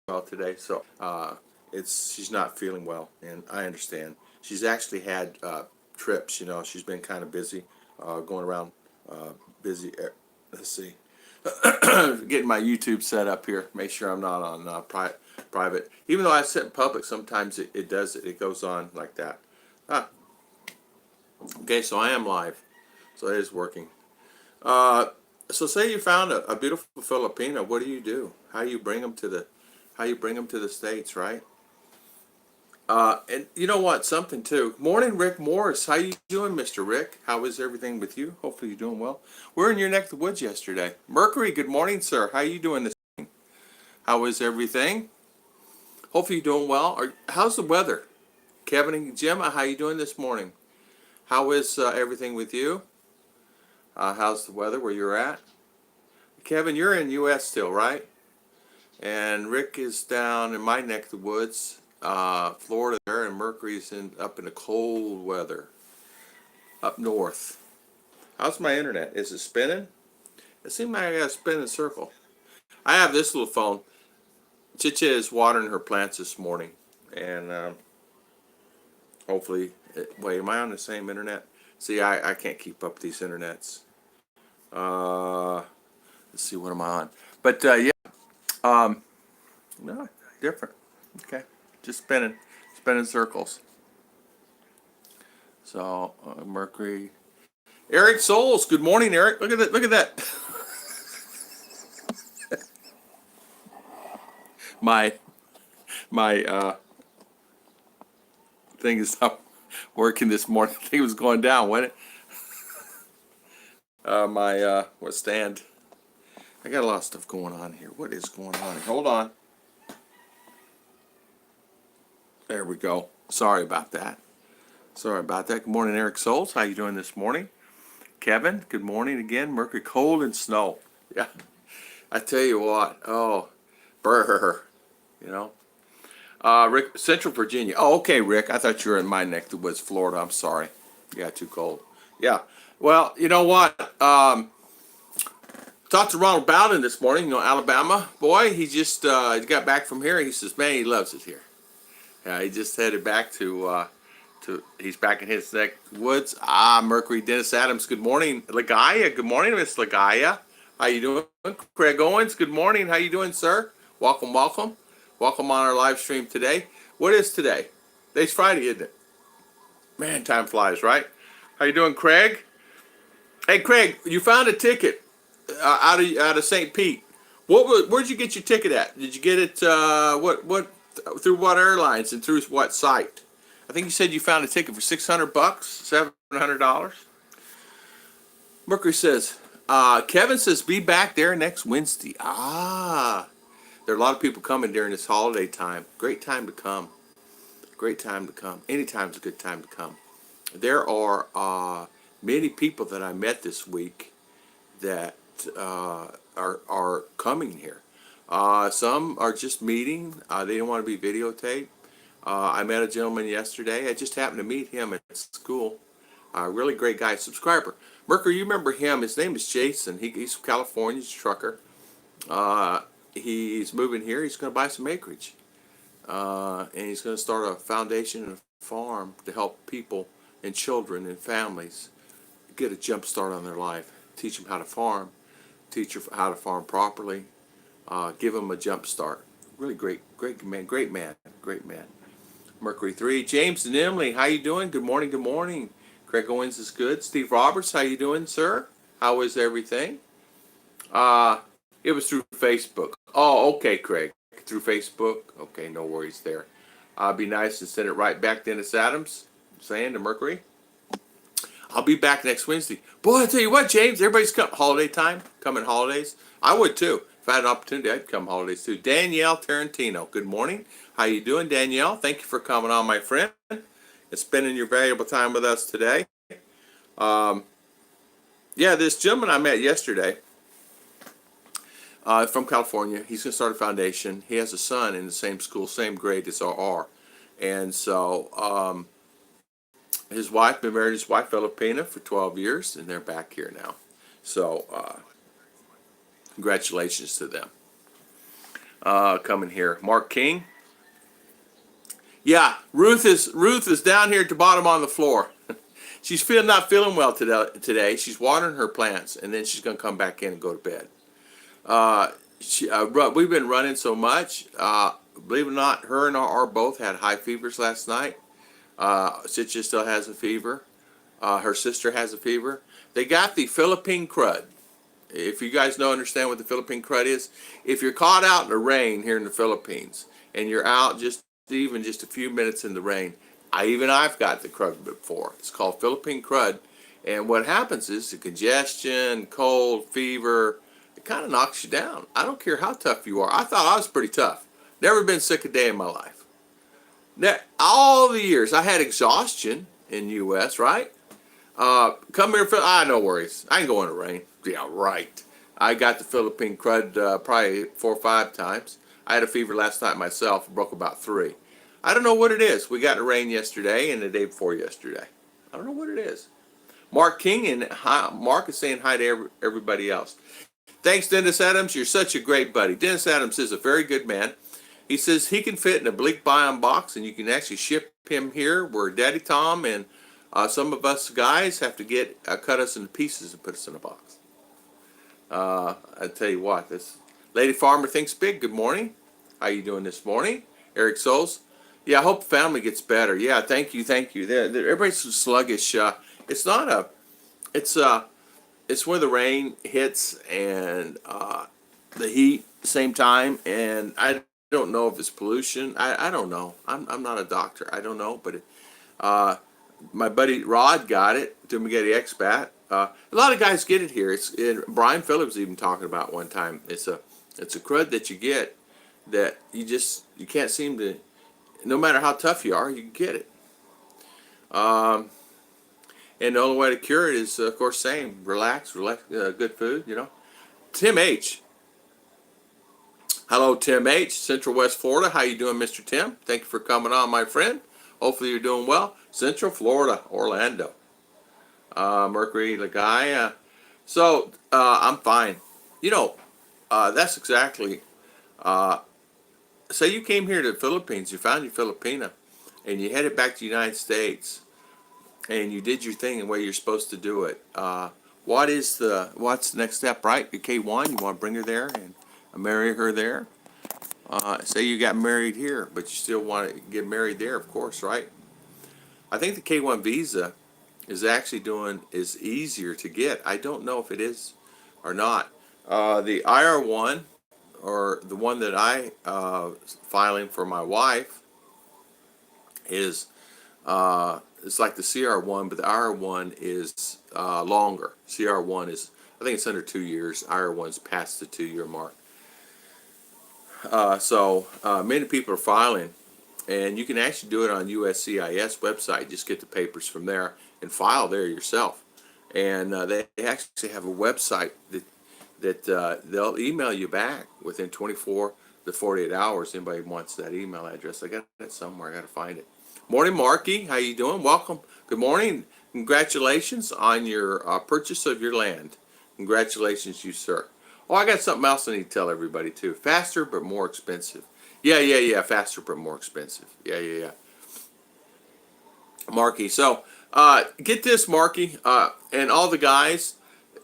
well today, so she's not feeling well, and I understand. She's actually had trips. She's been kind of busy, going around, busy. Let's see, getting my YouTube set up here. Make sure I'm not on private. Even though I set in public, sometimes it does it. It goes on like that. Ah, okay, so I am live, so it is working. Uh, so say you found a beautiful Filipina. What do you do? How you bring them to the States, right? And you know what? Something too. Morning, Rick Morris. How you doing, Mr. Rick? How is everything with you? Hopefully you're doing well. We're in your neck of the woods yesterday. Mercury, good morning, sir. How you doing this morning? How is everything? Hopefully you're doing well. How's the weather? Kevin and Gemma, how you doing this morning? How is everything with you? How's the weather where you're at? Kevin, you're in U.S. still, right? And Rick is down in my neck of the woods, Florida there, and Mercury's up in the cold weather up north. How's my internet? Is it spinning? It seems like I got a spinning circle. I have this little phone. Chicha is watering her plants this morning, and hopefully, wait, am I on the same internet? See, I can't keep up these internets. Let's see, what am I on? But yeah, no, different. Okay, just spinning circles. So Mercury, Eric Souls. Good morning, Eric. Look at that. Look at that. my thing is not working this morning. I think it was going down, wasn't it? My what stand? I got a lot of stuff going on here. What is going on here? Hold on. There we go. Sorry about that. Sorry about that. Good morning, Eric Souls. How you doing this morning? Kevin, good morning again. Mercury, cold and snow. Yeah, I tell you what. Oh, brr. You know. Rick, Central Virginia. Oh, okay, Rick. I thought you were in my neck of the woods, Florida. I'm sorry. Yeah, too cold. Yeah. Well, you know what? Talked to Ronald Bowden this morning. Alabama boy. He just he got back from here. He says, man, he loves it here. Yeah, he just headed back he's back in his neck of the woods. Mercury, Dennis Adams. Good morning, Lagaya. Good morning, Miss Lagaya. How you doing? Craig Owens. Good morning. How you doing, sir? Welcome, welcome. Welcome on our live stream today. What is today? Today's Friday, isn't it? Man, time flies, right? How you doing, Craig? Hey, Craig, you found a ticket out of St. Pete. Where'd you get your ticket at? Did you get it what through what airlines and through what site? I think you said you found a ticket for $600, $700. Mercury says, Kevin says be back there next Wednesday. There are a lot of people coming during this holiday time. Great time to come. Great time to come. Anytime's a good time to come. There are many people that I met this week that are coming here. Some are just meeting. They don't want to be videotaped. I met a gentleman yesterday. I just happened to meet him at school. Really great guy, subscriber. Mercury, you remember him. His name is Jason. He's from California. He's a trucker. He's moving here. He's going to buy some acreage. And he's going to start a foundation and a farm to help people and children and families get a jump start on their life. Teach them how to farm. Teach them how to farm properly. Give them a jump start. Really great man. Great man. Great man. Mercury 3. James and Emily, how you doing? Good morning, good morning. Craig Owens is good. Steve Roberts, how you doing, sir? How is everything? It was through Facebook. Oh, okay, Craig. Through Facebook? Okay, no worries there. Be nice and send it right back to Dennis Adams, saying to Mercury. I'll be back next Wednesday. Boy, I tell you what, James, everybody's coming. Holiday time, coming holidays. I would too. If I had an opportunity, I'd come holidays too. Danielle Tarantino, good morning. How you doing, Danielle? Thank you for coming on, my friend, and spending your valuable time with us today. Yeah, this gentleman I met yesterday from California, he's going to start a foundation. He has a son in the same school, same grade as R. And so his wife, been married to his wife, Filipina, for 12 years, and they're back here now. So congratulations to them. coming here. Mark King. Yeah, Ruth is down here at the bottom on the floor. She's not feeling well today. She's watering her plants, and then she's gonna come back in and go to bed. Uh, we've been running so much. Believe it or not, her and our both had high fevers last night. Sitcha still has a fever. Her sister has a fever. They got the Philippine crud. If you guys understand what the Philippine crud is, if you're caught out in the rain here in the Philippines and you're out even just a few minutes in the rain, I've got the crud before. It's called Philippine crud, and what happens is the congestion, cold, fever, it kind of knocks you down. I don't care how tough you are. I thought I was pretty tough. Never been sick a day in my life. Now, all the years I had exhaustion in the U.S. Right? Come here, no worries. I can go in the rain. Yeah, right. I got the Philippine crud probably 4 or 5 times. I had a fever last night myself, broke about 3. I don't know what it is. We got the rain yesterday and the day before yesterday. I don't know what it is. Mark King and Mark is saying hi to everybody else. Thanks, Dennis Adams. You're such a great buddy. Dennis Adams is a very good man. He says he can fit in a Bleak Biome box, and you can actually ship him here where Daddy Tom and some of us guys have to cut us into pieces and put us in a box. I tell you what, this Lady Farmer thinks big. Good morning. How you doing this morning? Eric Souls. Yeah, I hope the family gets better. Yeah, thank you. Everybody's so sluggish. It's when the rain hits and the heat same time, and I don't know if it's pollution. I don't know. I'm not a doctor. I don't know, but my buddy Rod got it. Dumageti expat. A lot of guys get it here. Brian Phillips even talking about one time. It's a crud that you get that you can't seem to. No matter how tough you are, you can get it. And the only way to cure it is, of course, same. Relax, good food, Tim H. Hello, Tim H. Central West Florida. How you doing, Mr. Tim? Thank you for coming on, my friend. Hopefully you're doing well. Central Florida, Orlando. Mercury, Lagaya. I'm fine. That's exactly... say you came here to the Philippines, you found your Filipina, and you headed back to the United States, and you did your thing the way you're supposed to do it. What's the next step, right? Your K1, you want to bring her there and marry her there? Say you got married here, but you still want to get married there, of course, right? I think the K1 visa is easier to get. I don't know if it is or not. The IR1, or the one that I filing for my wife, is it's like the CR1, but the IR1 is longer. CR1 is, I think it's under 2 years. IR1's past the 2-year mark. Many people are filing, and you can actually do it on USCIS website. Just get the papers from there and file there yourself. And they actually have a website that they'll email you back within 24 to 48 hours. Anybody wants that email address? I got it somewhere. I got to find it. Morning, Marky. How you doing? Welcome. Good morning. Congratulations on your purchase of your land. Congratulations, you sir. Oh, I got something else I need to tell everybody too. Faster but more expensive. Yeah. Faster but more expensive. Yeah. Marky. So get this, Marky, and all the guys.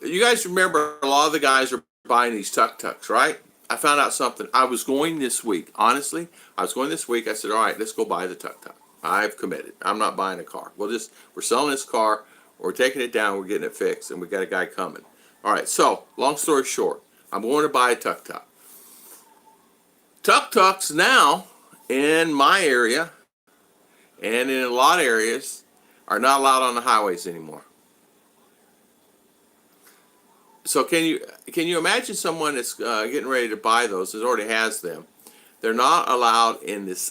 You guys remember a lot of the guys are buying these tuk-tuks, right? I found out something. I was going this week. Honestly, I said, all right, let's go buy the tuk-tuk. I've committed. I'm not buying a car. We're selling this car. We're taking it down. We're getting it fixed, and we got a guy coming. All right. So, long story short, I'm going to buy a tuk-tuk. Tuk-tuks now in my area and in a lot of areas are not allowed on the highways anymore. So can you imagine someone that's getting ready to buy those, that already has them? They're not allowed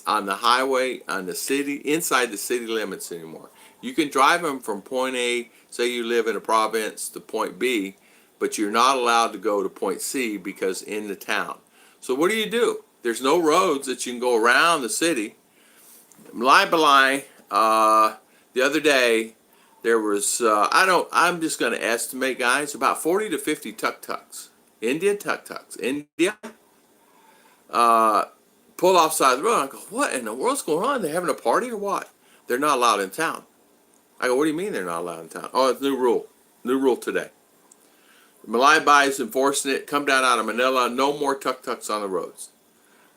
on the highway, on the city, inside the city limits anymore. You can drive them from point A, say you live in a province, to point B, but you're not allowed to go to point C because in the town. So what do? There's no roads that you can go around the city. The other day, there was, I'm just going to estimate, guys, about 40 to 50 tuk-tuks. India tuk-tuks. India. uh, pull off side of the road. I go, what in the world's going on? They having a party or what? They're not allowed in town. I go, what do you mean they're not allowed in town? Oh, it's new rule. New rule today. Malabai is enforcing it. Come down out of Manila. No more tuk-tuks on the roads.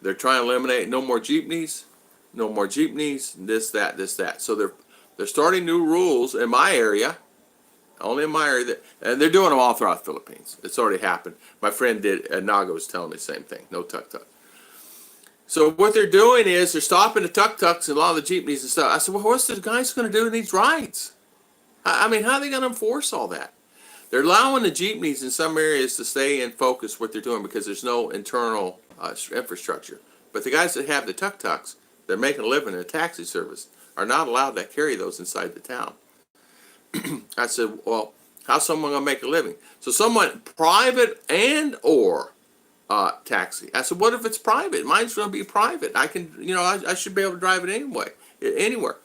They're trying to eliminate no more jeepneys. No more jeepneys. This, that, this, that. So they're starting new rules in my area. Only in my area. And they're doing them all throughout the Philippines. It's already happened. My friend Naga was telling me the same thing. No tuk-tuk. So what they're doing is they're stopping the tuk-tuks and a lot of the jeepneys and stuff. I said, well, what's the guys going to do in these rides? I mean, how are they going to enforce all that? They're allowing the jeepneys in some areas to stay in focus what they're doing because there's no internal infrastructure. But the guys that have the tuk-tuks, that make a living in a taxi service, are not allowed to carry those inside the town. I said, well, how's someone going to make a living? So someone private and or taxi. I said, what if it's private? Mine's going to be private. I can, I should be able to drive it anyway, anywhere.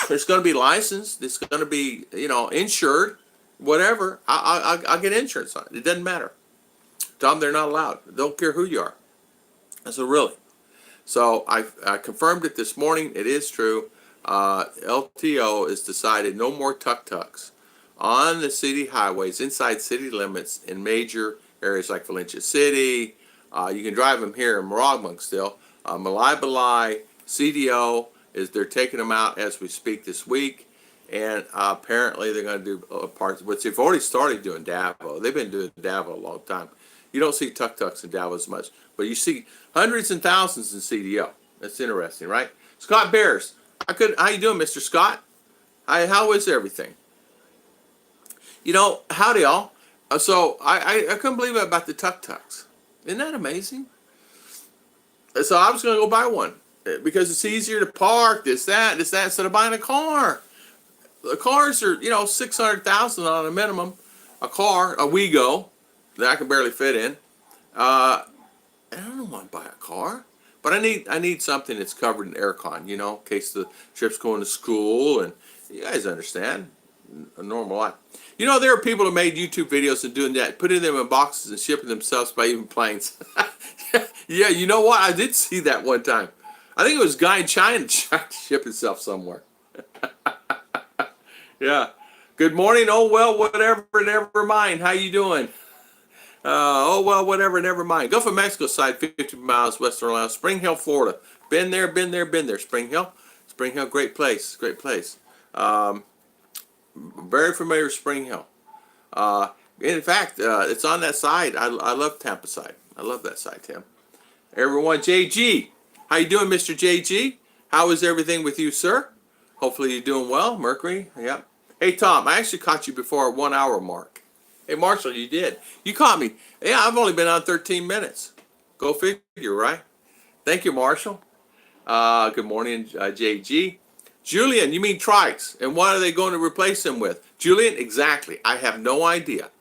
It's going to be licensed. It's going to be, insured, whatever. I'll get insurance on it. It doesn't matter. Tell them they're not allowed. They don't care who you are. I said, really? So I confirmed it this morning. It is true. LTO has decided no more tuk-tuks on the city highways, inside city limits, in major areas like Valencia City. You can drive them here in Moragmang still. Malaybalay, CDO, they're taking them out as we speak this week. And apparently they're going to do parts, which they've already started doing Davao. They've been doing Davao a long time. You don't see tuk-tuks in Davao as much, but you see hundreds and thousands in CDO. That's interesting, right? Scott Bears. How you doing, Mr. Scott? How is everything? Howdy y'all. So I couldn't believe it about the tuk-tuks. Isn't that amazing? So I was going to go buy one because it's easier to park, this, that, instead of buying a car. The cars are, $600,000 on a minimum. A car, a WeGo, that I can barely fit in. I don't want to buy a car. But I need something that's covered in aircon, in case the trip's going to school, and you guys understand a normal life. There are people who made YouTube videos and doing that, putting them in boxes and shipping themselves by even planes. Yeah, you know what? I did see that one time. I think it was a guy in China trying to ship himself somewhere. Yeah. Good morning. Oh well, whatever. Never mind. How you doing? Oh well, whatever, never mind. Gulf of Mexico side, 50 miles west of Orlando. Spring Hill, Florida. Been there. Spring Hill, great place. Very familiar with Spring Hill. In fact, it's on that side. I love Tampa side. I love that side, Tim. Everyone, JG, how you doing, Mr. JG? How is everything with you, sir? Hopefully you're doing well. Mercury, yep. Hey Tom, I actually caught you before our 1 hour mark. Hey, Marshall, you did. You caught me. Yeah, I've only been on 13 minutes. Go figure, right? Thank you, Marshall. Good morning, JG. Julian, you mean trikes. And what are they going to replace them with? Julian, exactly. I have no idea.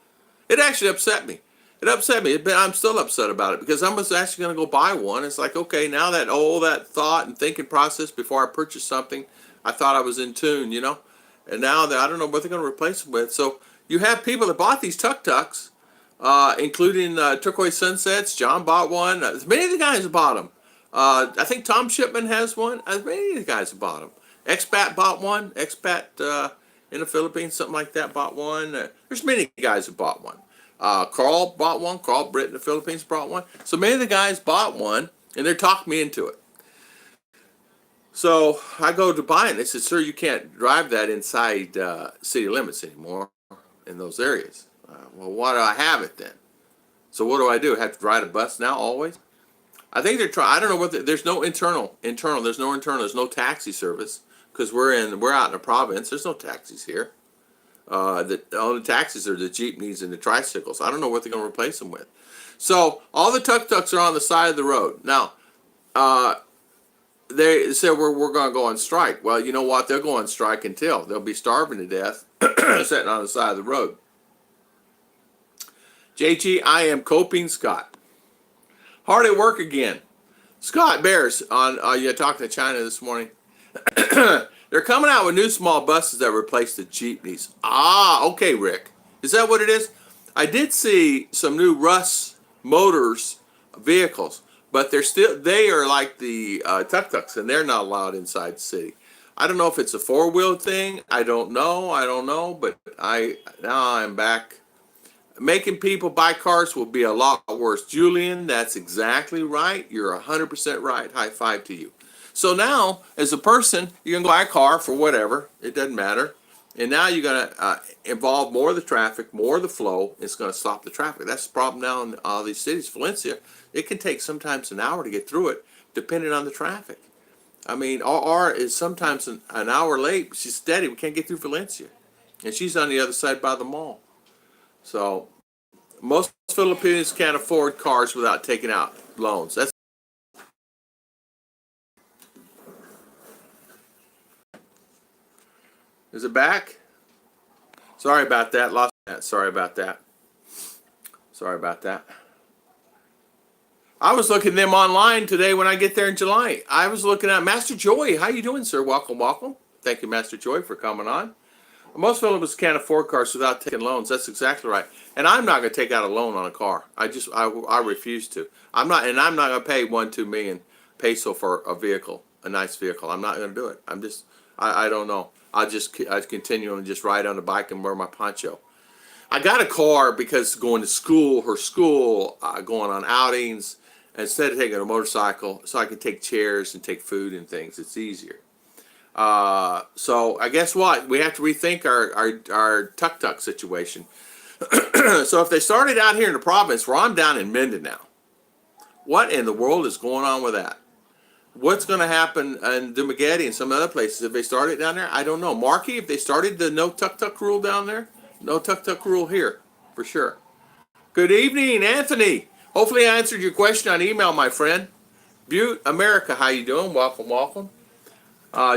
It actually upset me. I'm still upset about it because I was actually going to go buy one. It's like, okay, now that all that thought and thinking process before I purchased something, I thought I was in tune, And now that I don't know what they're going to replace them with. So you have people that bought these tuk-tuks, including Turquoise Sunsets. John bought one. Many of the guys bought them. I think Tom Shipman has one. Many of the guys bought them. Expat bought one. Expat in the Philippines, something like that, bought one. There's many guys who bought one. Carl bought one. Carl Britt in the Philippines bought one. So many of the guys bought one, and they're talking me into it. So I go to buy it. They said, sir, you can't drive that inside city limits anymore in those areas. Well, why do I have it then? So what do I do? Have to ride a bus now always? I think they're trying. I don't know what. There's no internal. There's no taxi service because we're out in a province. There's no taxis here. The only taxis are the jeepneys and the tricycles. I don't know what they're going to replace them with. So all the tuk-tuks are on the side of the road now. They said we're going to go on strike. Well, you know what? They'll go on strike until they'll be starving to death, sitting on the side of the road. JG, I am coping, Scott. Hard at work again. Scott Bears on you talking to China this morning. They're coming out with new small buses that replace the jeepneys. Ah, okay, Rick. Is that what it is? I did see some new Russ Motors vehicles. but they are like the tuk-tuks, and they're not allowed inside the city. I don't know if it's a four-wheel thing. I don't know, but now I'm back. Making people buy cars will be a lot worse. Julian, that's exactly right. You're 100% right. High five to you. So now, as a person, you're going to buy a car for whatever. It doesn't matter. And now you're going to involve more of the traffic, more of the flow. It's going to stop the traffic. That's the problem now in all these cities. Valencia, it can take sometimes an hour to get through it, depending on the traffic. I mean, RR is sometimes an hour late, but she's steady. We can't get through Valencia. And she's on the other side by the mall. So most Filipinos can't afford cars without taking out loans. Is it back? Sorry about that. Lost that. Sorry about that. Sorry about that. I was looking at them online today when I get there in July. I was looking at Master Joy. How you doing, sir? Welcome, welcome. Thank you, Master Joy, for coming on. Most Filipinos can't afford cars without taking loans. That's exactly right. And I'm not going to take out a loan on a car. I refuse to. I'm not going to pay 1-2 million peso for a vehicle, a nice vehicle. I'm not going to do it. I don't know. I continue and just ride on the bike and wear my poncho. I got a car because going to school, going on outings, instead of taking a motorcycle, so I can take chairs and take food and things. It's easier. So I guess what? We have to rethink our tuk-tuk situation. So if they started out here in the province where I'm down in Mindinao, what in the world is going on with that? What's going to happen in Dumaguete and some other places? If they started down there, I don't know. Marky, if they started the no tuk-tuk rule down there, no tuk-tuk rule here, for sure. Good evening, Anthony. Hopefully I answered your question on email, my friend. Butte, America, how you doing? Welcome, welcome.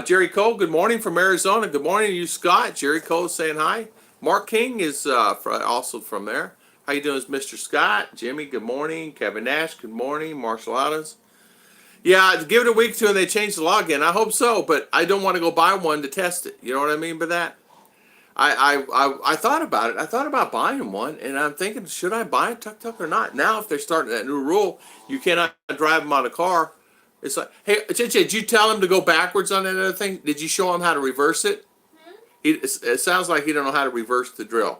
Jerry Cole, good morning from Arizona. Good morning to you, Scott. Jerry Cole is saying hi. Mark King is also from there. How you doing, Mr. Scott? Jimmy, good morning. Kevin Nash, good morning. Marshall Adams. Yeah, give it a week or two and they change the law again. I hope so, but I don't want to go buy one to test it. You know what I mean by that? I thought about it. I thought about buying one, and I'm thinking, should I buy a tuk-tuk or not? Now, if they're starting that new rule, you cannot drive them on a car. It's like, hey, Chiche, did you tell him to go backwards on that other thing? Did you show him how to reverse it? It sounds like he don't know how to reverse the drill.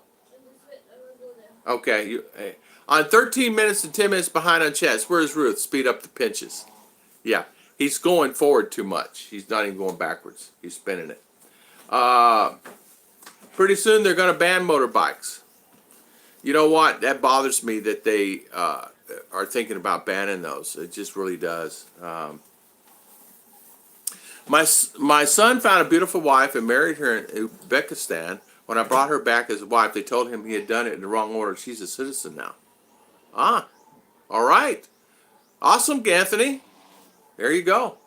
Okay, on 13 minutes and 10 minutes behind on chess. Where's Ruth? Speed up the pinches. Yeah, he's going forward too much. He's not even going backwards. He's spinning it. Pretty soon they're going to ban motorbikes. You know what? That bothers me that they are thinking about banning those. It just really does. My son found a beautiful wife and married her in Uzbekistan. When I brought her back as a wife, they told him he had done it in the wrong order. She's a citizen now. Ah, all right. Awesome, Anthony. There you go.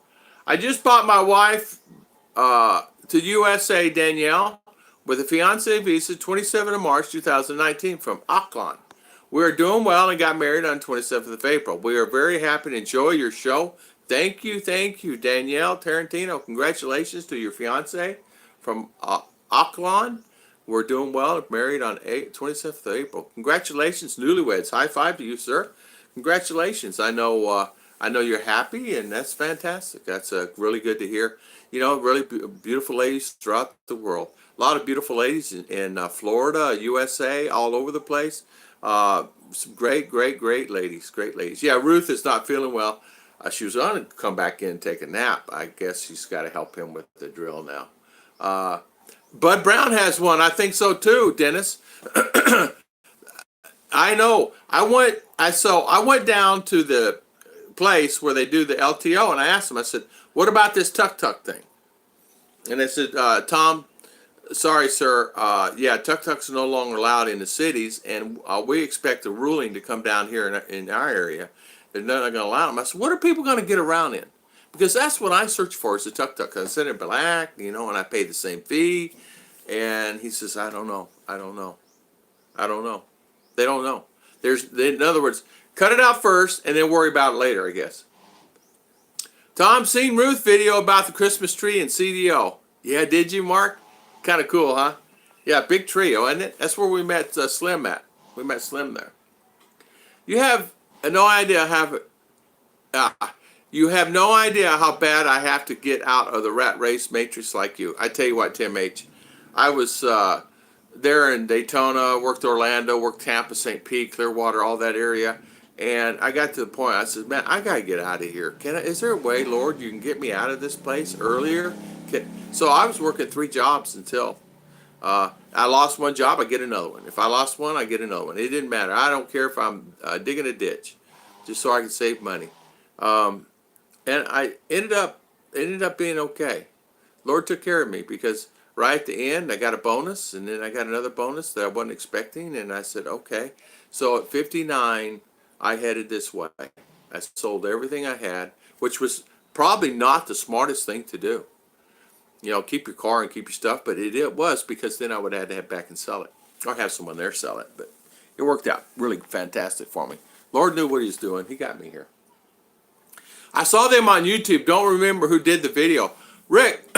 I just bought my wife to USA, Danielle, with a fiancé visa 27th of March 2019 from Auckland. We are doing well and got married on 27th of April. We are very happy to enjoy your show. Thank you, Danielle Tarantino. Congratulations to your fiancé from Auckland. We're doing well, married on 27th of April. Congratulations, newlyweds. High five to you, sir. Congratulations. I know you're happy, and that's fantastic. That's really good to hear. You know, really beautiful ladies throughout the world. A lot of beautiful ladies in Florida, USA, all over the place. Some great ladies, great ladies. Yeah, Ruth is not feeling well. She was going to come back in and take a nap. I guess she's got to help him with the drill now. Bud Brown has one. I think so too, Dennis. I know. I went down to the place where they do the LTO, and I asked them. I said, "What about this tuk-tuk thing?" And they said, "Tom, sorry, sir. Yeah, tuk-tuks are no longer allowed in the cities, and we expect a ruling to come down here in our area. They're not going to allow them." I said, "What are people going to get around in?" Because that's what I search for is a tuk-tuk. I said it black, and I pay the same fee. And he says, I don't know. They don't know. In other words, cut it out first and then worry about it later, I guess. Tom, seen Ruth video about the Christmas tree and CDO. Yeah, did you, Mark? Kind of cool, huh? Yeah, big trio, isn't it? That's where we met Slim at. We met Slim there. You have no idea how Uh, you have no idea how bad I have to get out of the rat race matrix like you. I tell you what, Tim H. I was there in Daytona, worked Orlando, worked Tampa, St. Pete, Clearwater, all that area. And I got to the point, I said, man, I got to get out of here. Is there a way, Lord, you can get me out of this place earlier? So I was working 3 jobs until I lost one job, I get another one. If I lost one, I get another one. It didn't matter. I don't care if I'm digging a ditch, just so I can save money. And I ended up being okay. Lord took care of me because right at the end I got a bonus, and then I got another bonus that I wasn't expecting, and I said okay. So at 59 I headed this way. I sold everything I had, which was probably not the smartest thing to do. Keep your car and keep your stuff, but it was, because then I would have to head back and sell it, or have someone there sell it. But it worked out really fantastic for me. Lord knew what he was doing. He got me here. I saw them on YouTube. Don't remember who did the video. Rick,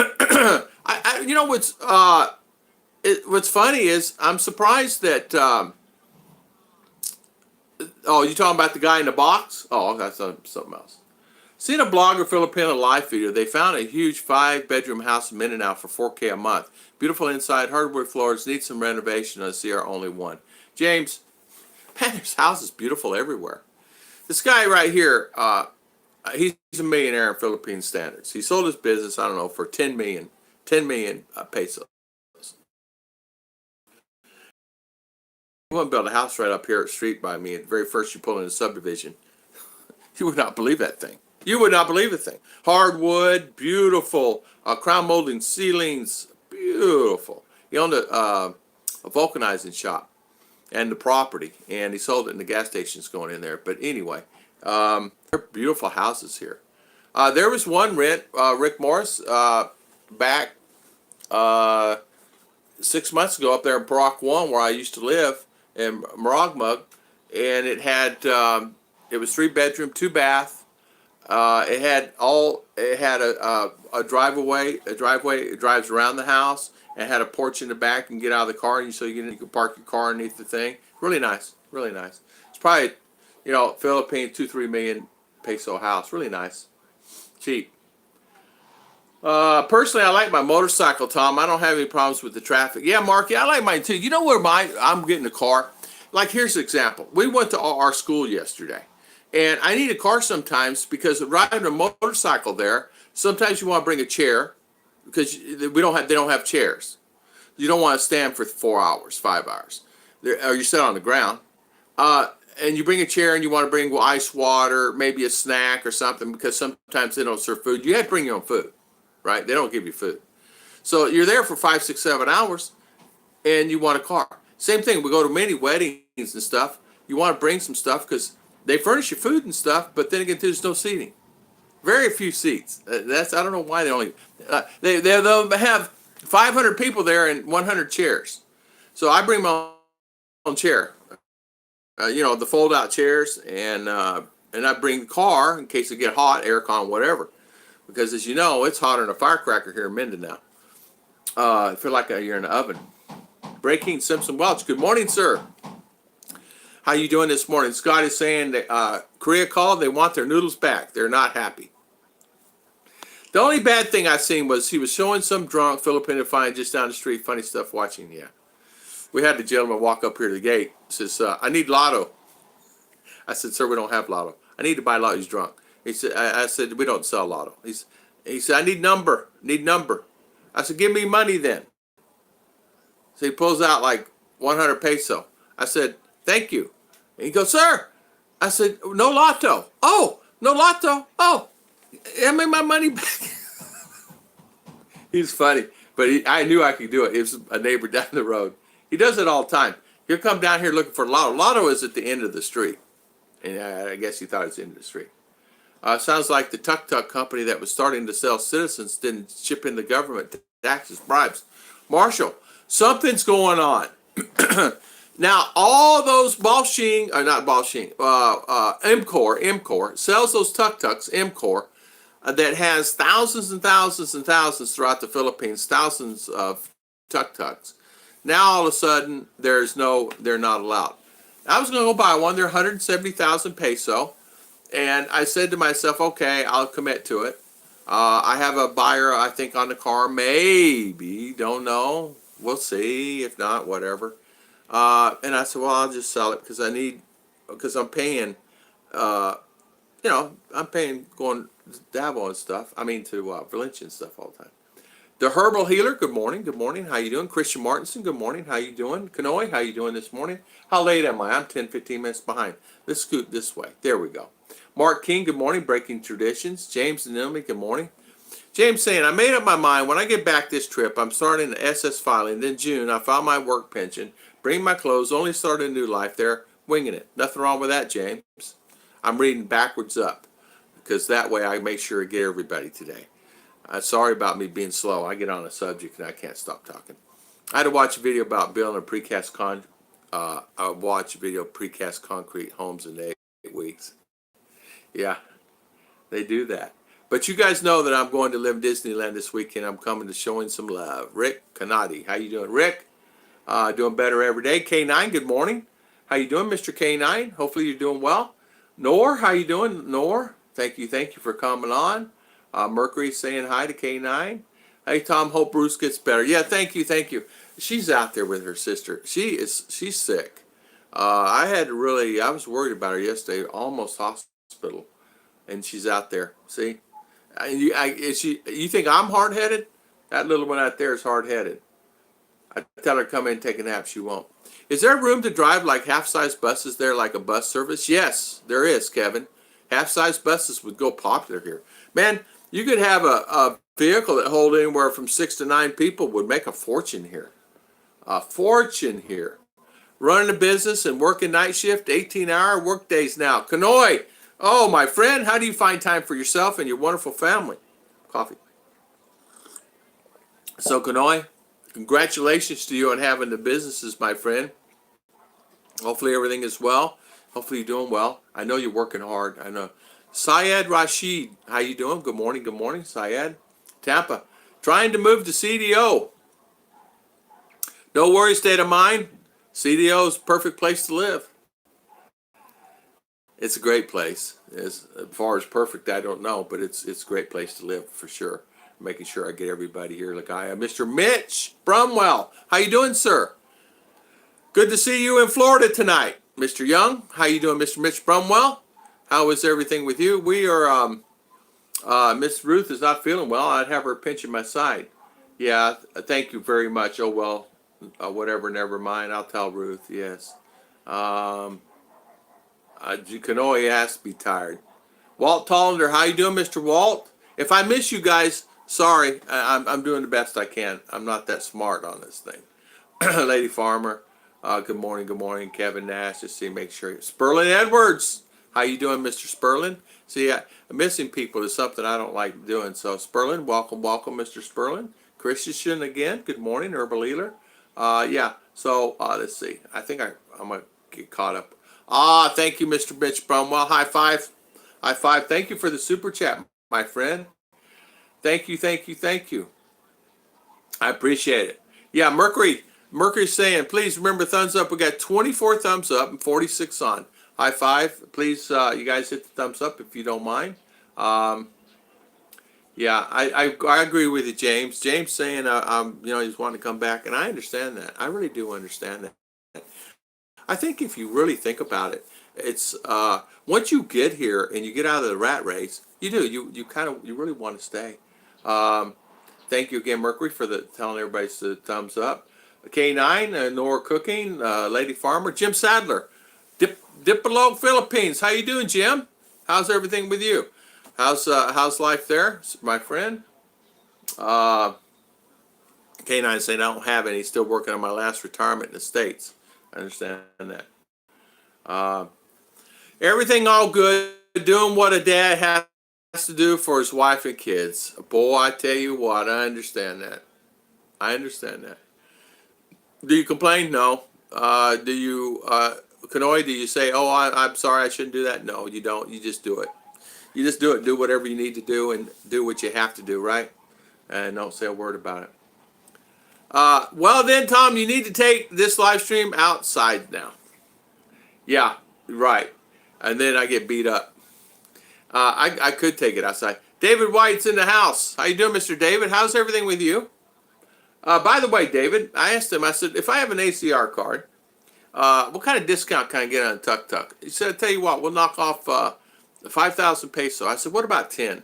what's funny is I'm surprised that. Oh, you talking about the guy in the box? Oh, that's something else. Seen a blogger Filipina live video. They found a huge 5-bedroom house in Mindinao for $4K a month. Beautiful inside, hardwood floors, needs some renovation on CR only one. James, man, there's houses beautiful everywhere. This guy right here, he's a millionaire in Philippine standards. He sold his business, I don't know, for 10 million pesos. He wouldn't build a house right up here at the street by me. At the very first you pull in a subdivision. You would not believe that thing. You would not believe the thing. Hardwood, beautiful, crown molding ceilings, beautiful. He owned a vulcanizing shop and the property, and he sold it, and the gas station's going in there. But anyway, they're beautiful houses here. There was one rent, Rick Morris, back 6 months ago up there in Barak 1, where I used to live in Maragmug, and it was 3-bedroom, 2-bath. It had a driveway. It drives around the house, and had a porch in the back and get out of the car, and you can park your car underneath the thing. Really nice, really nice. It's probably, Philippine 2-3 million peso house. Really nice, cheap. Personally, I like my motorcycle, Tom. I don't have any problems with the traffic. Yeah, Marky, I like mine too. You know where I'm getting a car? Like, here's an example. We went to our school yesterday, and I need a car sometimes because riding a motorcycle there, sometimes you want to bring a chair because they don't have chairs. You don't want to stand for 4 hours, 5 hours, or you sit on the ground. And you bring a chair, and you want to bring ice water, maybe a snack or something, because sometimes they don't serve food. You have to bring your own food, right? They don't give you food. So you're there for 5, 6, 7 hours, and you want a car. Same thing. We go to many weddings and stuff. You want to bring some stuff because they furnish you food and stuff, but then again, there's no seating. Very few seats. I don't know why they'll have 500 people there and 100 chairs. So I bring my own chair. The fold-out chairs, and I bring the car in case it get hot, aircon, whatever. Because as you know, it's hotter than a firecracker here in Mindinao. I feel like you're in an oven. Breaking Simpson Welch. Good morning, sir. How you doing this morning? Scott is saying that Korea called. They want their noodles back. They're not happy. The only bad thing I seen was he was showing some drunk Filipino fine just down the street. Funny stuff watching. Yeah. We had the gentleman walk up here to the gate. Says, I need lotto. I said, sir, we don't have lotto. I need to buy lotto. He's drunk. He said, I said, we don't sell lotto. He said, I need number. I said, give me money then. So he pulls out like 100 peso. I said, thank you. And he goes, sir. I said, no lotto. Oh, no lotto. Oh, hand me my money back. He's funny, but I knew I could do it. It was a neighbor down the road. He does it all the time. He'll come down here looking for lotto. Lotto is at the end of the street. And I guess he thought it was the end of the street. Sounds like the Tuk-tuk company that was starting to sell citizens didn't chip in the government taxes, bribes. Marshall, something's going on. Now, all those MCOR sells those tuk-tuks, MCOR, that has thousands and thousands and thousands throughout the Philippines, thousands of tuk-tuks. Now, all of a sudden, they're not allowed. I was going to go buy one. They're 170,000 peso. And I said to myself, okay, I'll commit to it. I have a buyer, I think, on the car. Maybe, don't know. We'll see. If not, whatever. And I said, well, I'll just sell it because I'm paying, I'm paying going to Davos and stuff. I mean, to Valencia and stuff all the time. The Herbal Healer, good morning. Good morning. How you doing? Christian Martinson, good morning. How you doing? Kanoy, how you doing this morning? How late am I? I'm 10, 15 minutes behind. Let's scoot this way. There we go. Mark King, good morning. Breaking Traditions. James and Emily, good morning. James saying, I made up my mind. When I get back this trip, I'm starting the SS filing. Then June, I file my work pension, bring my clothes, only start a new life there, winging it. Nothing wrong with that, James. I'm reading backwards up because that way I make sure to get everybody today. Sorry about me being slow. I get on a subject and I can't stop talking. I had to watch a video about building a precast concrete homes in 8 weeks. Yeah, they do that. But you guys know that I'm going to live in Disneyland this weekend. I'm coming to showing some love. Rick Canati, how you doing? Rick, doing better every day. K9, good morning. How you doing, Mr. K9? Hopefully you're doing well. Nor, how you doing, Nor? Thank you for coming on. Mercury saying hi to K9. Hey, Tom, hope Bruce gets better. Yeah, thank you. She's out there with her sister. She's sick. I was worried about her yesterday, almost hospital, and she's out there. See, you think I'm hard-headed? That little one out there is hard-headed. I tell her to come in and take a nap. She won't. Is there room to drive like half-size buses there, like a bus service? Yes, there is, Kevin. Half-size buses would go popular here. Man, you could have a vehicle that hold anywhere from 6 to 9 people would make a fortune here. A fortune here. Running a business and working night shift, 18-hour work days now. Kanoy, oh, my friend, how do you find time for yourself and your wonderful family? Coffee. So, Kanoy, congratulations to you on having the businesses, my friend. Hopefully everything is well. Hopefully you're doing well. I know you're working hard. I know. Syed Rashid, how you doing? Good morning, Syed. Tampa, trying to move to CDO. No worries, state of mind. CDO is a perfect place to live. It's a great place. As far as perfect, I don't know, but it's a great place to live for sure. Making sure I get everybody here like I am. Mr. Mitch Brumwell, how you doing, sir? Good to see you in Florida tonight. Mr. Young, how you doing, Mr. Mitch Brumwell? How is everything with you? We are, Miss Ruth is not feeling well. I'd have her pinching my side. Yeah, thank you very much. Oh, well, whatever, never mind. I'll tell Ruth, yes. Kanoe has to be tired. Walt Tollender, how you doing, Mr. Walt? If I miss you guys, sorry. I'm doing the best I can. I'm not that smart on this thing. Lady Farmer, good morning. Kevin Nash, just see, make sure. Sperlin Edwards, how you doing, Mr. Sperlin? See, missing people is something I don't like doing. So, Sperlin, welcome, Mr. Sperlin. Christian again, good morning, Herbal Healer. Yeah, so let's see. I think I'm going to get caught up. Thank you, Mr. Mitch Brumwell. High five. Thank you for the super chat, my friend. Thank you. I appreciate it. Yeah, Mercury's saying, please remember thumbs up. We got 24 thumbs up and 46 on. High five. Please, you guys hit the thumbs up if you don't mind. Yeah, I agree with you, James. James saying, he's wanting to come back, and I understand that. I really do understand that. I think if you really think about it, it's once you get here and you get out of the rat race, you really want to stay. Thank you again, Mercury, for telling everybody to thumbs up. K9, Nora Cooking, Lady Farmer, Jim Sadler, Dipolo Philippines. How you doing, Jim? How's everything with you? How's life there, my friend? K9 saying I don't have any. Still working on my last retirement in the States. I understand that. Everything all good. Doing what a dad has to do for his wife and kids. Boy, I tell you what, I understand that. Do you complain? No. Do you, Kanoy, do you say, oh, I'm sorry, I shouldn't do that? No, you don't. You just do it. You just do it. Do whatever you need to do and do what you have to do, right? And don't say a word about it. Well then, Tom, you need to take this live stream outside now. Yeah, right. And then I get beat up. I could take it outside. David White's in the house. How you doing, Mr. David? How's everything with you? By the way, David, I asked him, I said, if I have an ACR card, what kind of discount can I get on Tuk-tuk? He said, I tell you what, we'll knock off 5,000 peso. I said, what about 10?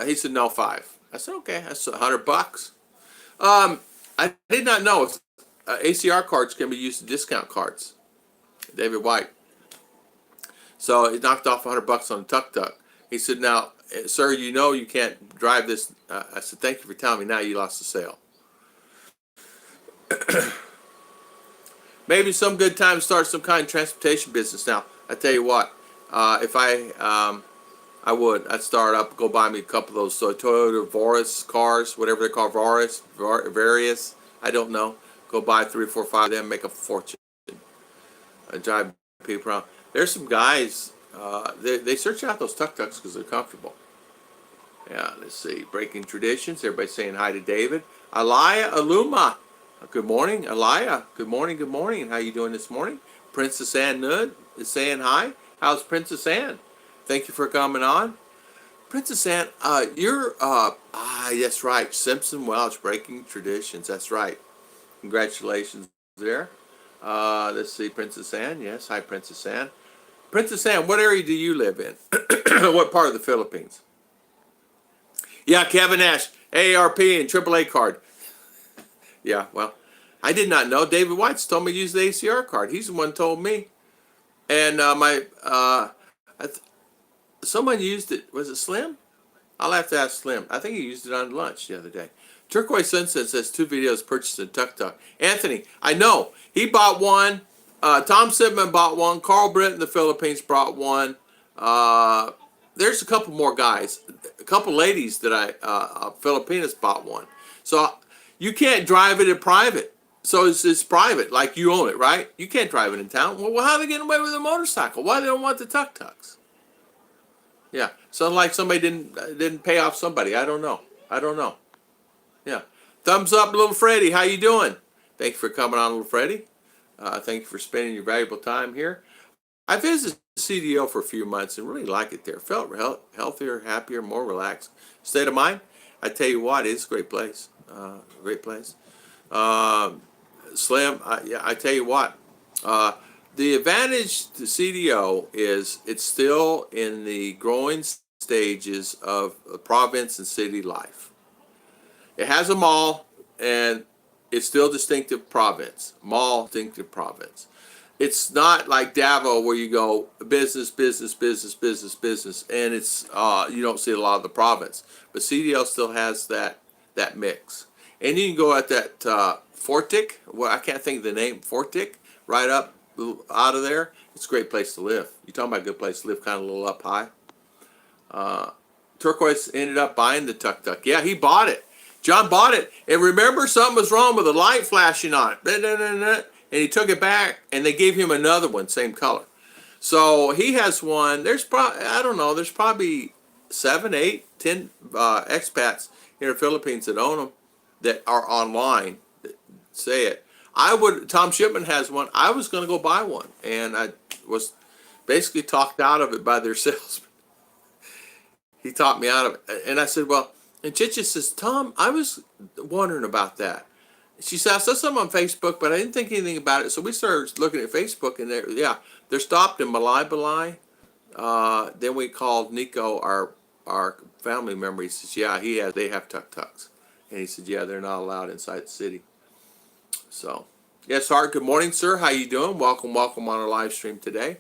He said, no, 5. I said, okay, that's $100. I did not know if ACR cards can be used as discount cards. David White. So he knocked off $100 on the Tuk-tuk. He said, now, sir, you know you can't drive this. I said, thank you for telling me. Now you lost the sale. Maybe some good time to start some kind of transportation business now. I tell you what, if I'd start up, go buy me a couple of those Toyota Vorus cars, whatever they're called, various, I don't know. Go buy 3 or 4 or 5 of them, make a fortune. Drive people around. There's some guys, they search out those tuk-tuks because they're comfortable. Yeah, let's see. Breaking traditions. Everybody saying hi to David. Alaya Aluma. Good morning, Alaya. Good morning, good morning. How you doing this morning? Princess Ann Nud is saying hi. How's Princess Ann? Thank you for coming on. Princess Ann, that's right. Simpson Welch, Breaking Traditions. That's right. Congratulations there. Let's see, Princess Ann. Yes, hi, Princess Ann. Princess Ann, what area do you live in? What part of the Philippines? Yeah, Kevin Ash, AARP and AAA card. Yeah, well, I did not know. David White's told me to use the ACR card. He's the one who told me. And someone used it. Was it Slim? I'll have to ask Slim. I think he used it on lunch the other day. Turquoise Sunset says 2 videos purchased in Tuk-tuk. Anthony, I know. He bought one. Tom Sidman bought one. Carl Britt in the Philippines bought one. There's a couple more guys. A couple ladies that Filipinas bought one. So you can't drive it in private. So it's private, like you own it, right? You can't drive it in town. Well, how are they getting away with a motorcycle? Why they don't want the tuk-tuks? Yeah, so like somebody didn't pay off somebody. I don't know. Yeah, thumbs up, little Freddie. How you doing? Thank you for coming on, little Freddie. Thank you for spending your valuable time here. I visited CDO for a few months and really liked it there. Felt healthier, happier, more relaxed. State of mind. I tell you what, it's a great place. Great place. Slim. I tell you what. The advantage to CDO is it's still in the growing stages of province and city life. It has a mall, and it's still distinctive province. Mall, distinctive province. It's not like Davao where you go business, business, business, business, business, and it's you don't see a lot of the province. But CDL still has that mix. And you can go at that Fortic. Well, I can't think of the name. Fortic, right up out of there. It's a great place to live. You're talking about a good place to live, kind of a little up high. Turquoise ended up buying the tuk-tuk. Yeah, he bought it. John bought it. And remember, something was wrong with the light flashing on it. And he took it back, and they gave him another one, same color. So he has one. There's probably, I don't know, there's probably 7, 8, 10 expats here in the Philippines that own them that are online that say it. Tom Shipman has one. I was going to go buy one, and I was basically talked out of it by their salesman. He talked me out of it. And I said, well, and Chicha says, Tom, I was wondering about that. She said, I saw something on Facebook, but I didn't think anything about it. So we started looking at Facebook, and they're stopped in Balai. Then we called Nico, our family member. He says, yeah, they have tuk-tuks. And he said, yeah, they're not allowed inside the city. So, yes, Hart, good morning, sir. How you doing? Welcome on our live stream today.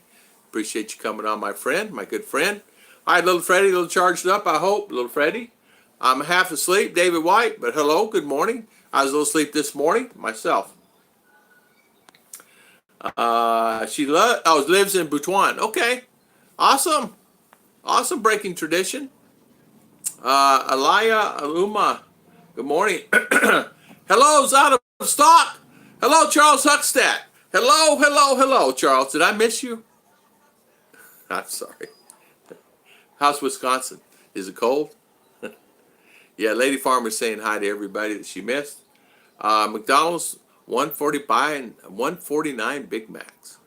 Appreciate you coming on, my friend, my good friend. All right, little Freddie, a little charged up, I hope, little Freddie. I'm half asleep, David White, but hello, good morning. I was a little asleep this morning myself. She lives in Butuan. Okay, awesome breaking tradition. Alaya Aluma, good morning. Hello's out of stock. Hello, Charles Huckstadt. Hello, Charles. Did I miss you? I'm sorry. How's Wisconsin? Is it cold? Yeah, Lady Farmer's saying hi to everybody that she missed. McDonald's 140 buying 149 Big Macs.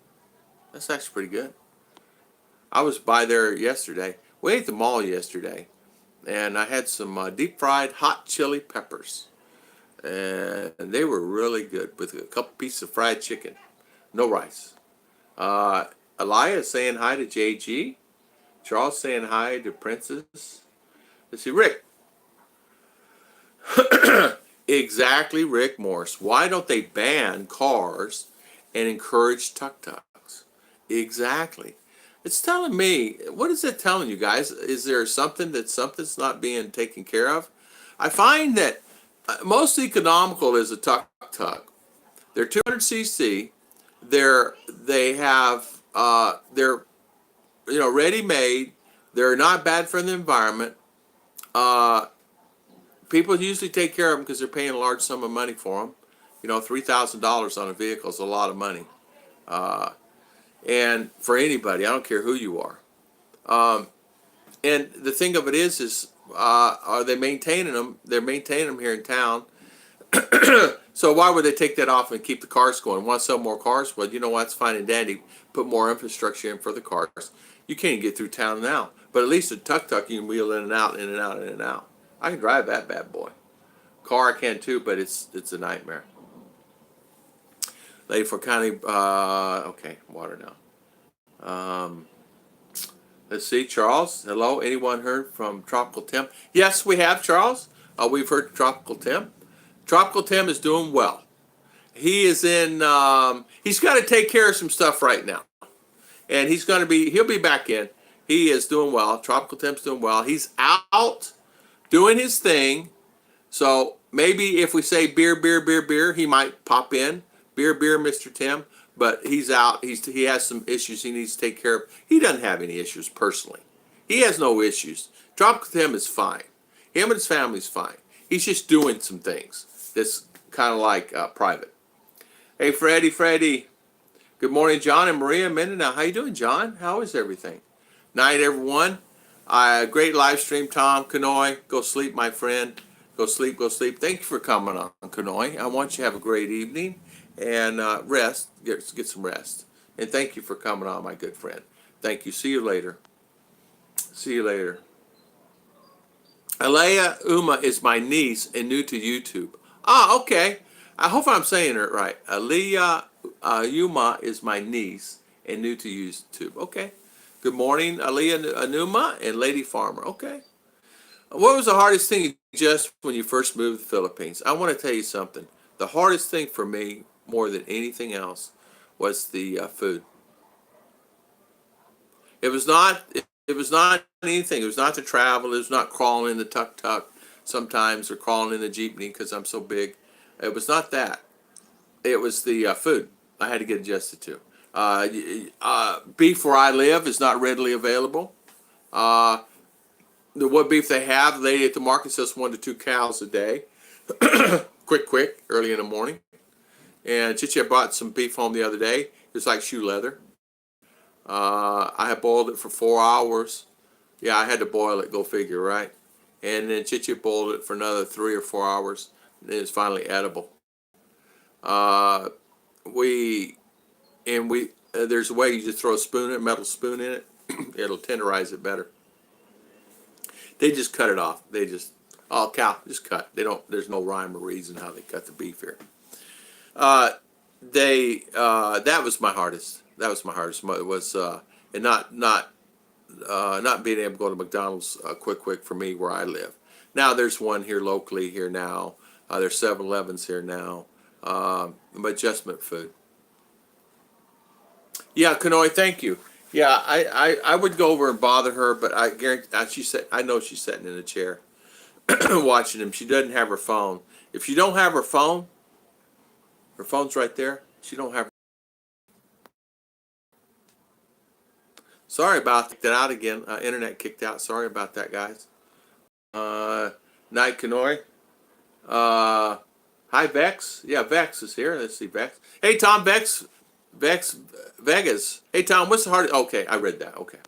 That's actually pretty good. I was by there yesterday. We ate the mall yesterday, and I had some deep fried hot chili peppers, and they were really good with a couple pieces of fried chicken, no rice. Uh, Elia saying hi to JG. Charles saying hi to Princess. Let's see, Rick. Exactly, Rick Morris. Why don't they ban cars and encourage tuk-tuks? Exactly. It's telling me, what is it telling you guys? Is there something's not being taken care of? I find that most economical is a tuk-tuk. They're 200cc. They're ready made. They're not bad for the environment. Uh, People usually take care of them because they're paying a large sum of money for them. $3,000 on a vehicle is a lot of money. Uh, and for anybody, I don't care who you are. Um, and the thing of it is are they maintaining them? They're maintaining them here in town. So why would they take that off and keep the cars going? Want to sell more cars? Well, you know what? It's fine and dandy. Put more infrastructure in for the cars. You can't get through town now. But at least a tuk-tuk, you can wheel in and out, in and out, in and out. I can drive that bad boy. Car I can too, but it's a nightmare. Lady for County, okay, water now. Let's see, Charles, hello. Anyone heard from Tropical Tim? Yes, we have, Charles. We've heard Tropical Tim. Tropical Tim is doing well. He is he's got to take care of some stuff right now. And he'll be back in. He is doing well. Tropical Tim's doing well. He's out doing his thing. So maybe if we say beer, beer, beer, beer, he might pop in. Beer, beer, Mr. Tim. But he's out. He has some issues he needs to take care of. He doesn't have any issues personally. He has no issues. Tropical Tim is fine. Him and his family's fine. He's just doing some things that's kind of like private. Hey, Freddie. Good morning, John and Maria Mindinao. How you doing, John? How is everything? Night, everyone. Great live stream, Tom. Kanoi, go sleep, my friend. Go sleep, go sleep. Thank you for coming on, Kanoi. I want you to have a great evening and rest. Get some rest. And thank you for coming on, my good friend. Thank you. See you later. See you later. Alea Uma is my niece and new to YouTube. Ah, okay. I hope I'm saying it right. Alea Uma is my niece and new to YouTube. Okay. Good morning, Alea Anuma and Lady Farmer. Okay. What was the hardest thing just when you first moved to the Philippines? I want to tell you something. The hardest thing for me, more than anything else, was the food. It was not anything. It was not the travel. It was not crawling in the tuk-tuk sometimes or crawling in the jeepney because I'm so big. It was not that. It was the food I had to get adjusted to. Beef where I live is not readily available. What beef they have, the lady at the market says 1 to 2 cows a day. quick, early in the morning. And Chichi brought some beef home the other day. It was like shoe leather. I had boiled it for 4 hours. Yeah, I had to boil it, go figure, right? And then Chichi boiled it for another 3 or 4 hours. And it was finally edible. There's a way you just throw a metal spoon in it. It'll tenderize it better. They just cut it off. Cow, just cut. There's no rhyme or reason how they cut the beef here. That was my hardest. That was my hardest. It was and not being able to go to McDonald's quick for me where I live. Now there's one here locally here now. There's 7-Elevens here now. Adjustment food. Yeah, Kanoi, thank you. Yeah, I would go over and bother her, but I guarantee I know she's sitting in a chair watching him. She doesn't have her phone. If she don't have her phone's right there. She don't have. Sorry about that out again. Internet kicked out. Sorry about that, guys. Night Kanoi. Hi Vex. Yeah, Vex is here. Let's see Vex. Hey Tom, Vegas. Hey Tom, what's the hardest? Okay, I read that. Okay.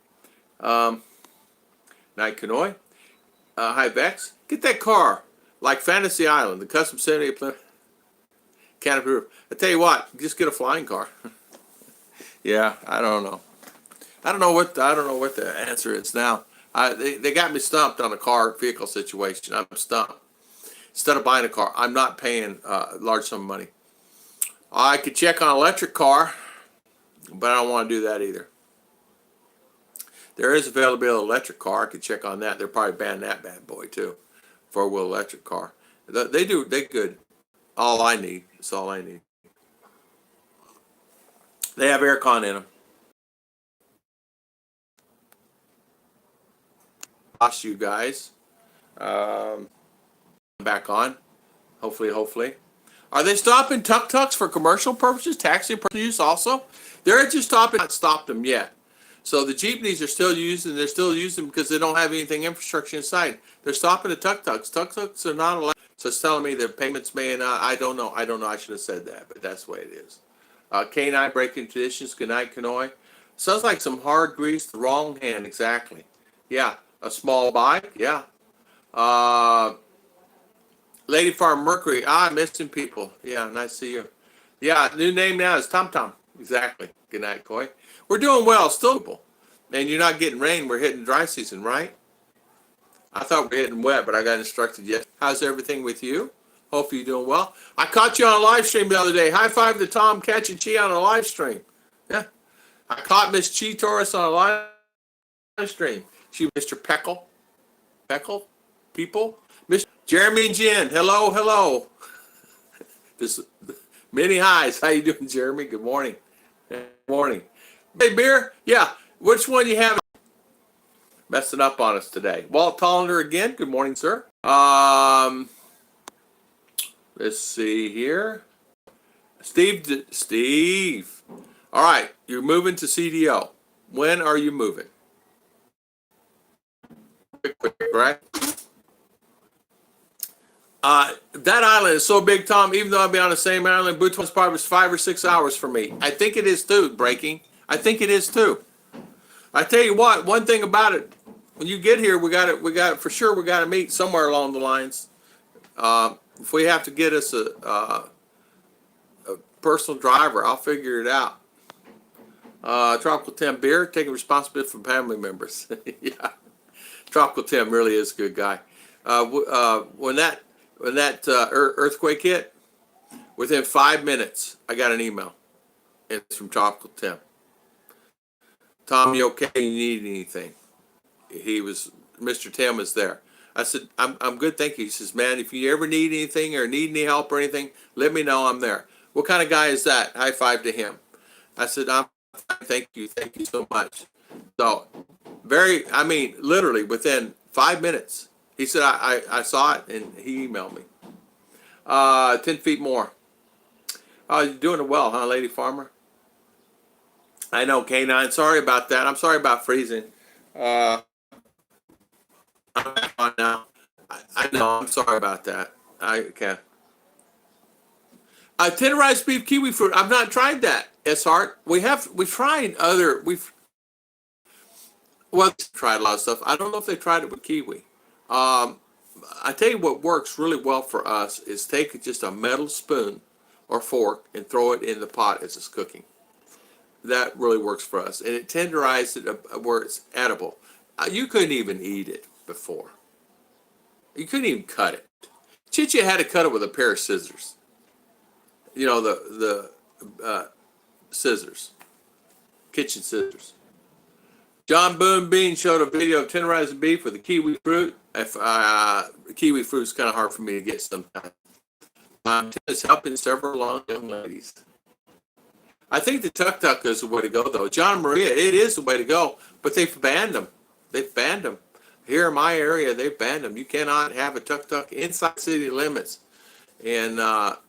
Night Kanoi. Hi Vex. Get that car like Fantasy Island, the custom 78 canopy roof. I tell you what, just get a flying car. Yeah, I don't know. I don't know what the answer is now. They got me stumped on a car vehicle situation. I'm stumped. Instead of buying a car, I'm not paying a large sum of money. I could check on an electric car, but I don't want to do that either. There is availability of electric car. I could check on that. They're probably banning that bad boy too. Four-wheel electric car. They do. They good. All I need. It's all I need. They have aircon in them. Lost you guys. Um, Back on. Hopefully. Are they stopping tuk-tuks for commercial purposes, taxi use also? They're just stopping. Not stopped them yet. So the jeepneys are still using. They're still using because they don't have anything infrastructure inside. They're stopping the tuk-tuks. Tuk-tuks are not allowed. So it's telling me that payments may not. I don't know. I should have said that, but that's the way it is. K9 breaking traditions. Good night, Kanoi. Sounds like some hard grease. The wrong hand. Exactly. Yeah. A small bike. Yeah. Lady Farm Mercury. Missing people. Yeah. Nice to see you. Yeah. New name now is Tom Tom. Exactly. Good night, Coy. We're doing well. Still. And you're not getting rain. We're hitting dry season, right? I thought we were hitting wet, but I got instructed yes. How's everything with you? Hope you're doing well. I caught you on a live stream the other day. High five to Tom catching Chi on a live stream. Yeah. I caught Miss Chi Torres on a live stream. She, Mr. Peckle, people. Mr. Jeremy and Jen. Hello. This many highs. How you doing, Jeremy? Good morning. Good morning. Hey, beer? Yeah. Which one you have? Messing up on us today. Walt Tollender again. Good morning, sir. Let's see here. Steve. All right. You're moving to CDO. When are you moving? Quick, right? That island is so big, Tom, even though I'll be on the same island, Butuan's probably 5 or 6 hours for me. I think it is too, breaking. I think it is too. I tell you what, one thing about it, when you get here, we got it for sure. We got to meet somewhere along the lines. If we have to get us a personal driver, I'll figure it out. Tropical Tim beer, taking responsibility for family members. Yeah, Tropical Tim really is a good guy. When that earthquake hit, within 5 minutes, I got an email. It's from Tropical Tim. Tom, you okay? You need anything? Mr. Tim was there. I said, I'm good, thank you. He says, man, if you ever need anything or need any help or anything, let me know. I'm there. What kind of guy is that? High five to him. I said, I'm fine, thank you so much. So, literally within 5 minutes, he said, I saw it and he emailed me. 10 feet more. Oh, you're doing it well, huh, Lady Farmer? I know, K9. Sorry about that. I'm sorry about freezing. I'm back on now. I know. I'm sorry about that. Okay. Tenderized beef kiwi fruit. I've not tried that. S-Heart. We've tried tried a lot of stuff. I don't know if they tried it with kiwi. I tell you what works really well for us is take just a metal spoon or fork and throw it in the pot as it's cooking. That really works for us. And it tenderizes it where it's edible. You couldn't even eat it before. You couldn't even cut it. Chicha had to cut it with a pair of scissors. You know, the scissors. Kitchen scissors. John Boone Bean showed a video of tenderizing beef with the kiwi fruit. Kiwi fruit is kind of hard for me to get sometimes. It's helping several young ladies. I think the tuk-tuk is the way to go, though. John Maria, it is the way to go, but they've banned them. Here in my area, they've banned them. You cannot have a tuk-tuk inside city limits in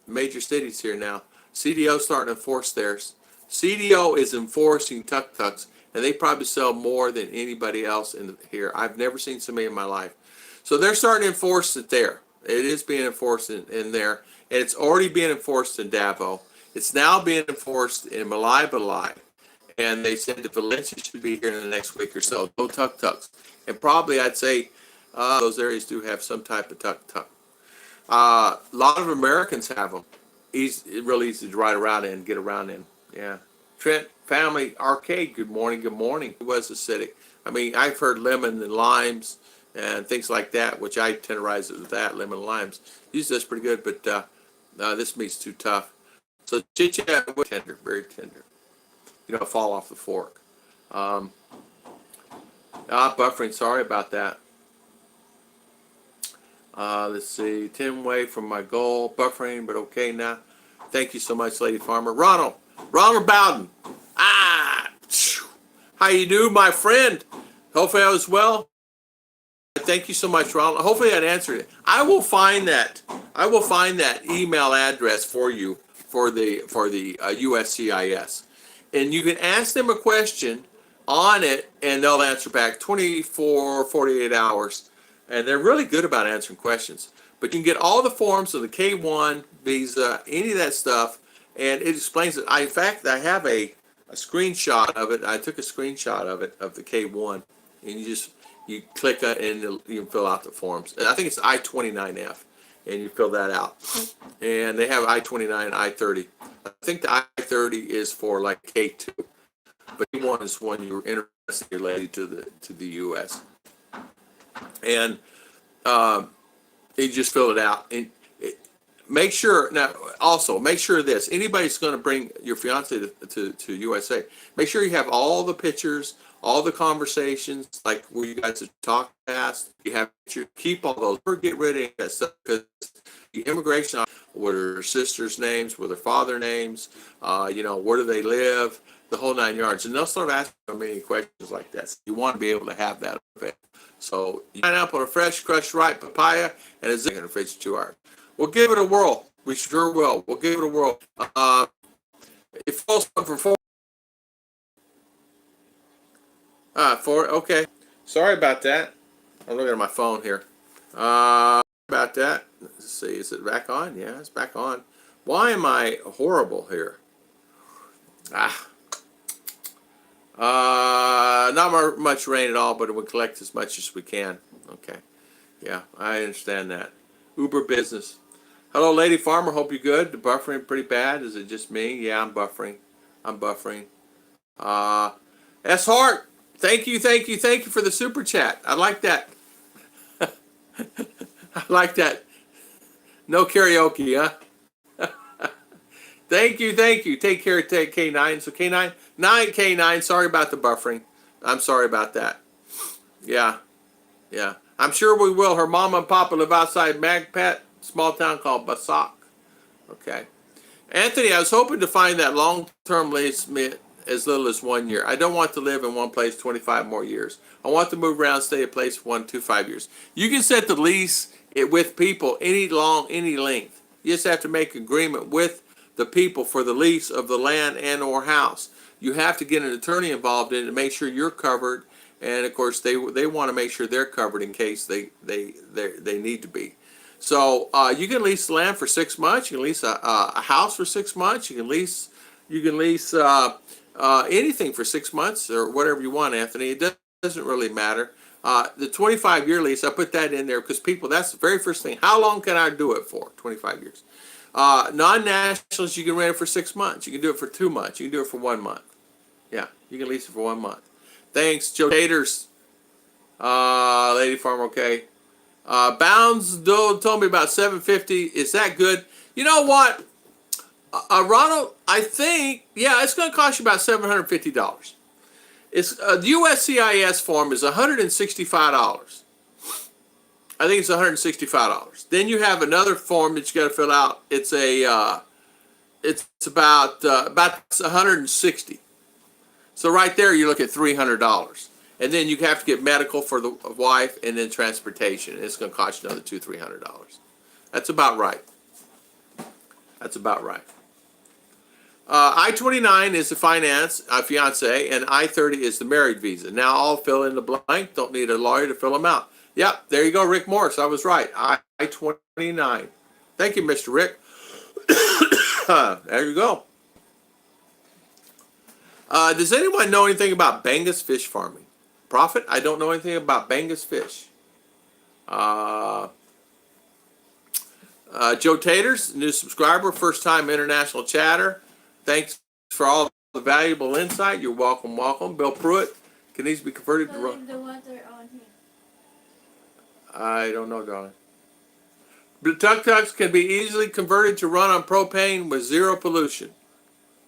major cities here now. CDO starting to enforce theirs. CDO is enforcing tuk-tuks, and they probably sell more than anybody else here. I've never seen so many in my life. So they're starting to enforce it there. It is being enforced in there, and it's already being enforced in Davao. It's now being enforced in Balai, and they said that Valencia should be here in the next week or so. No tuk-tuks. And probably I'd say those areas do have some type of tuk-tuk. A lot of Americans have them. It's really easy to ride around in and get around in. Yeah. Trent Family Arcade, good morning, good morning. It was acidic. I mean, I've heard lemon and limes and things like that, which I tenderize it with that, lemon and limes. Usually that's pretty good, but this meat's too tough. So chit chat, tender, very tender. You know, fall off the fork. Um, Buffering, sorry about that. Let's see, 10 away from my goal, buffering, but okay now. Thank you so much, Lady Farmer. Ronald Bowden. How you do, my friend? Hopefully I was well. Thank you so much, Ronald. Hopefully I answered it. I will find that email address for you for the USCIS, and you can ask them a question on it, and they'll answer back 24, 48 hours, and they're really good about answering questions. But you can get all the forms of the K1 visa, any of that stuff, and it explains it. In fact, I have a screenshot of it. I took a screenshot of it, of the K1, and you click it and you can fill out the forms. And I think it's I-29F, and you fill that out. And they have I-29, I-30. I think the I-30 is for like K2, but K1 is when you're interested related to the U.S. And you just fill it out. And make sure this, anybody's going to bring your fiance to USA, make sure you have all the pictures, all the conversations, like where you guys have talked past. You have to keep all those. Never get rid of that stuff, because the immigration, what are their sisters' names, what are their father names, where do they live, the whole 9 yards. And they'll start asking so many questions like that. So you want to be able to have that available. So you line up on a fresh, crushed ripe papaya, and it's in the fridge 2 hours. We'll give it a whirl. We sure will. We'll give it a whirl. It falls for 4. Okay. Sorry about that. I'm looking at my phone here. About that. Let's see. Is it back on? Yeah, it's back on. Why am I horrible here? Not much rain at all, but it would collect as much as we can. Okay. Yeah, I understand that. Uber business. Hello, Lady Farmer. Hope you're good. The buffering pretty bad. Is it just me? Yeah, I'm buffering. S. Hart. Thank you for the super chat. I like that. I like that. No karaoke, huh? Thank you. Take care, K9. So K9, K9. Sorry about the buffering. I'm sorry about that. Yeah. I'm sure we will. Her mama and papa live outside Magpat, small town called Basak. Okay. Anthony, I was hoping to find that long-term lease as little as 1 year. I don't want to live in one place 25 more years. I want to move around, stay at a place for 1 to 5 years. You can set the lease with people any length. You just have to make agreement with the people for the lease of the land and or house. You have to get an attorney involved in it to make sure you're covered, and of course they want to make sure they're covered in case they need to be. So you can lease land for 6 months. You can lease a house for 6 months. You can lease anything for 6 months or whatever you want, Anthony. It doesn't really matter. The 25-year lease, I put that in there because people, that's the very first thing. How long can I do it for? 25 years. Non-nationals, you can rent it for 6 months. You can do it for 2 months. You can do it for 1 month. Yeah, you can lease it for 1 month. Thanks, Joe Taters. Lady Farm, okay. Bounds told me about 750. Is that good? You know what, Ronald? I think, yeah, it's going to cost you about $750. It's the USCIS form is $165. I think it's $165. Then you have another form that you got to fill out. It's about $160. So right there, you look at $300. And then you have to get medical for the wife and then transportation. And it's going to cost you another $200-300. That's about right. I-29 is the fiance, and I-30 is the married visa. Now I'll fill in the blank. Don't need a lawyer to fill them out. Yep, there you go, Rick Morris. I was right. I-29. Thank you, Mr. Rick. There you go. Does anyone know anything about Bangus fish farming? Prophet, I don't know anything about Bangus fish. Joe Taters, new subscriber, first time international chatter. Thanks for all the valuable insight. You're welcome, welcome. Bill Pruitt, can these be converted to run? The water on here. I don't know, darling. But tuk-tuks can be easily converted to run on propane with zero pollution.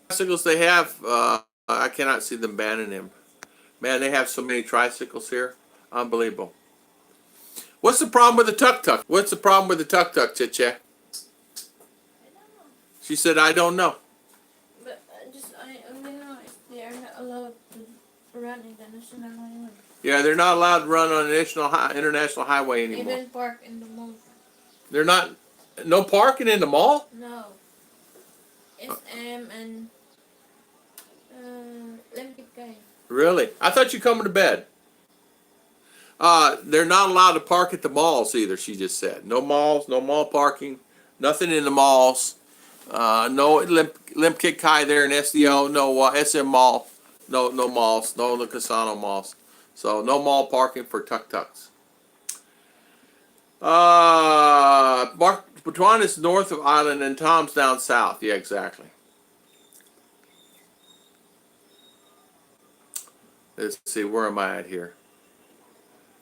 Tricycles they have, I cannot see them banning them. Man, they have so many tricycles here. Unbelievable. What's the problem with the tuk-tuk? What's the problem with the tuk-tuk, Chiche? I don't know. She said, I don't know. But I only know if they are not allowed to run in the national highway. Yeah, they're not allowed to run on an international highway anymore. Even park in the mall. They're not, no parking in the mall? No. SM and Olympic guy. Really? I thought you coming to bed. They're not allowed to park at the malls either, she just said. No malls, no mall parking, nothing in the malls. No Limp Kick Kai there in SDO, no SM Mall, no malls, no the Casano malls. So no mall parking for tuk-tuks. Butuan is north of Island and Tom's down south. Yeah, exactly. Let's see, where am I at here?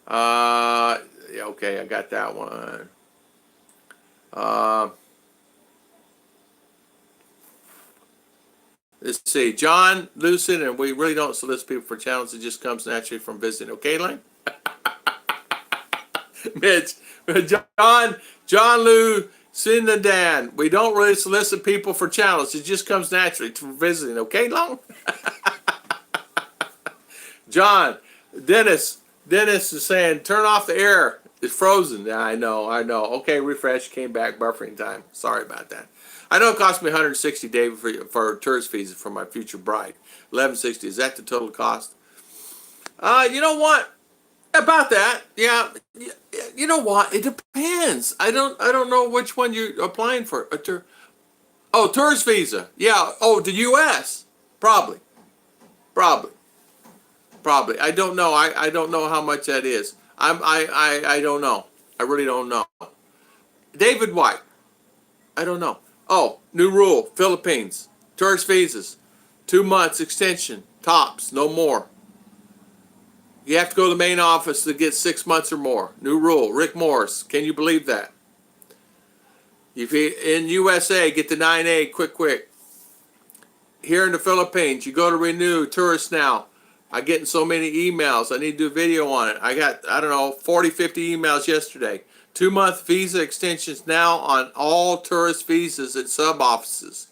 Yeah, okay, I got that one. Let's see, John Lucid, and we really don't solicit people for channels. It just comes naturally from visiting. Okay, Lane? Mitch, John Lou, Cinda Dan. We don't really solicit people for channels. It just comes naturally from visiting. Okay, Long? John, Dennis is saying, turn off the air. It's frozen. Yeah, I know. Okay, refresh. Came back. Buffering time. Sorry about that. I know it cost me $160 David for a tourist visa for my future bride. $1160. Is that the total cost? You know what? About that, yeah. You know what? It depends. I don't know which one you're applying for. Tourist visa. Yeah. Oh, the U.S. Probably. I don't know. I don't know how much that is. I don't know. I really don't know. David White. I don't know. Oh, new rule. Philippines. Tourist visas. 2 months extension. Tops. No more. You have to go to the main office to get 6 months or more. New rule. Rick Morris. Can you believe that? If you in USA, get the 9A quick. Here in the Philippines, you go to renew Tourist Now. I'm getting so many emails. I need to do a video on it. I got, 40, 50 emails yesterday. 2-month visa extensions now on all tourist visas at sub offices.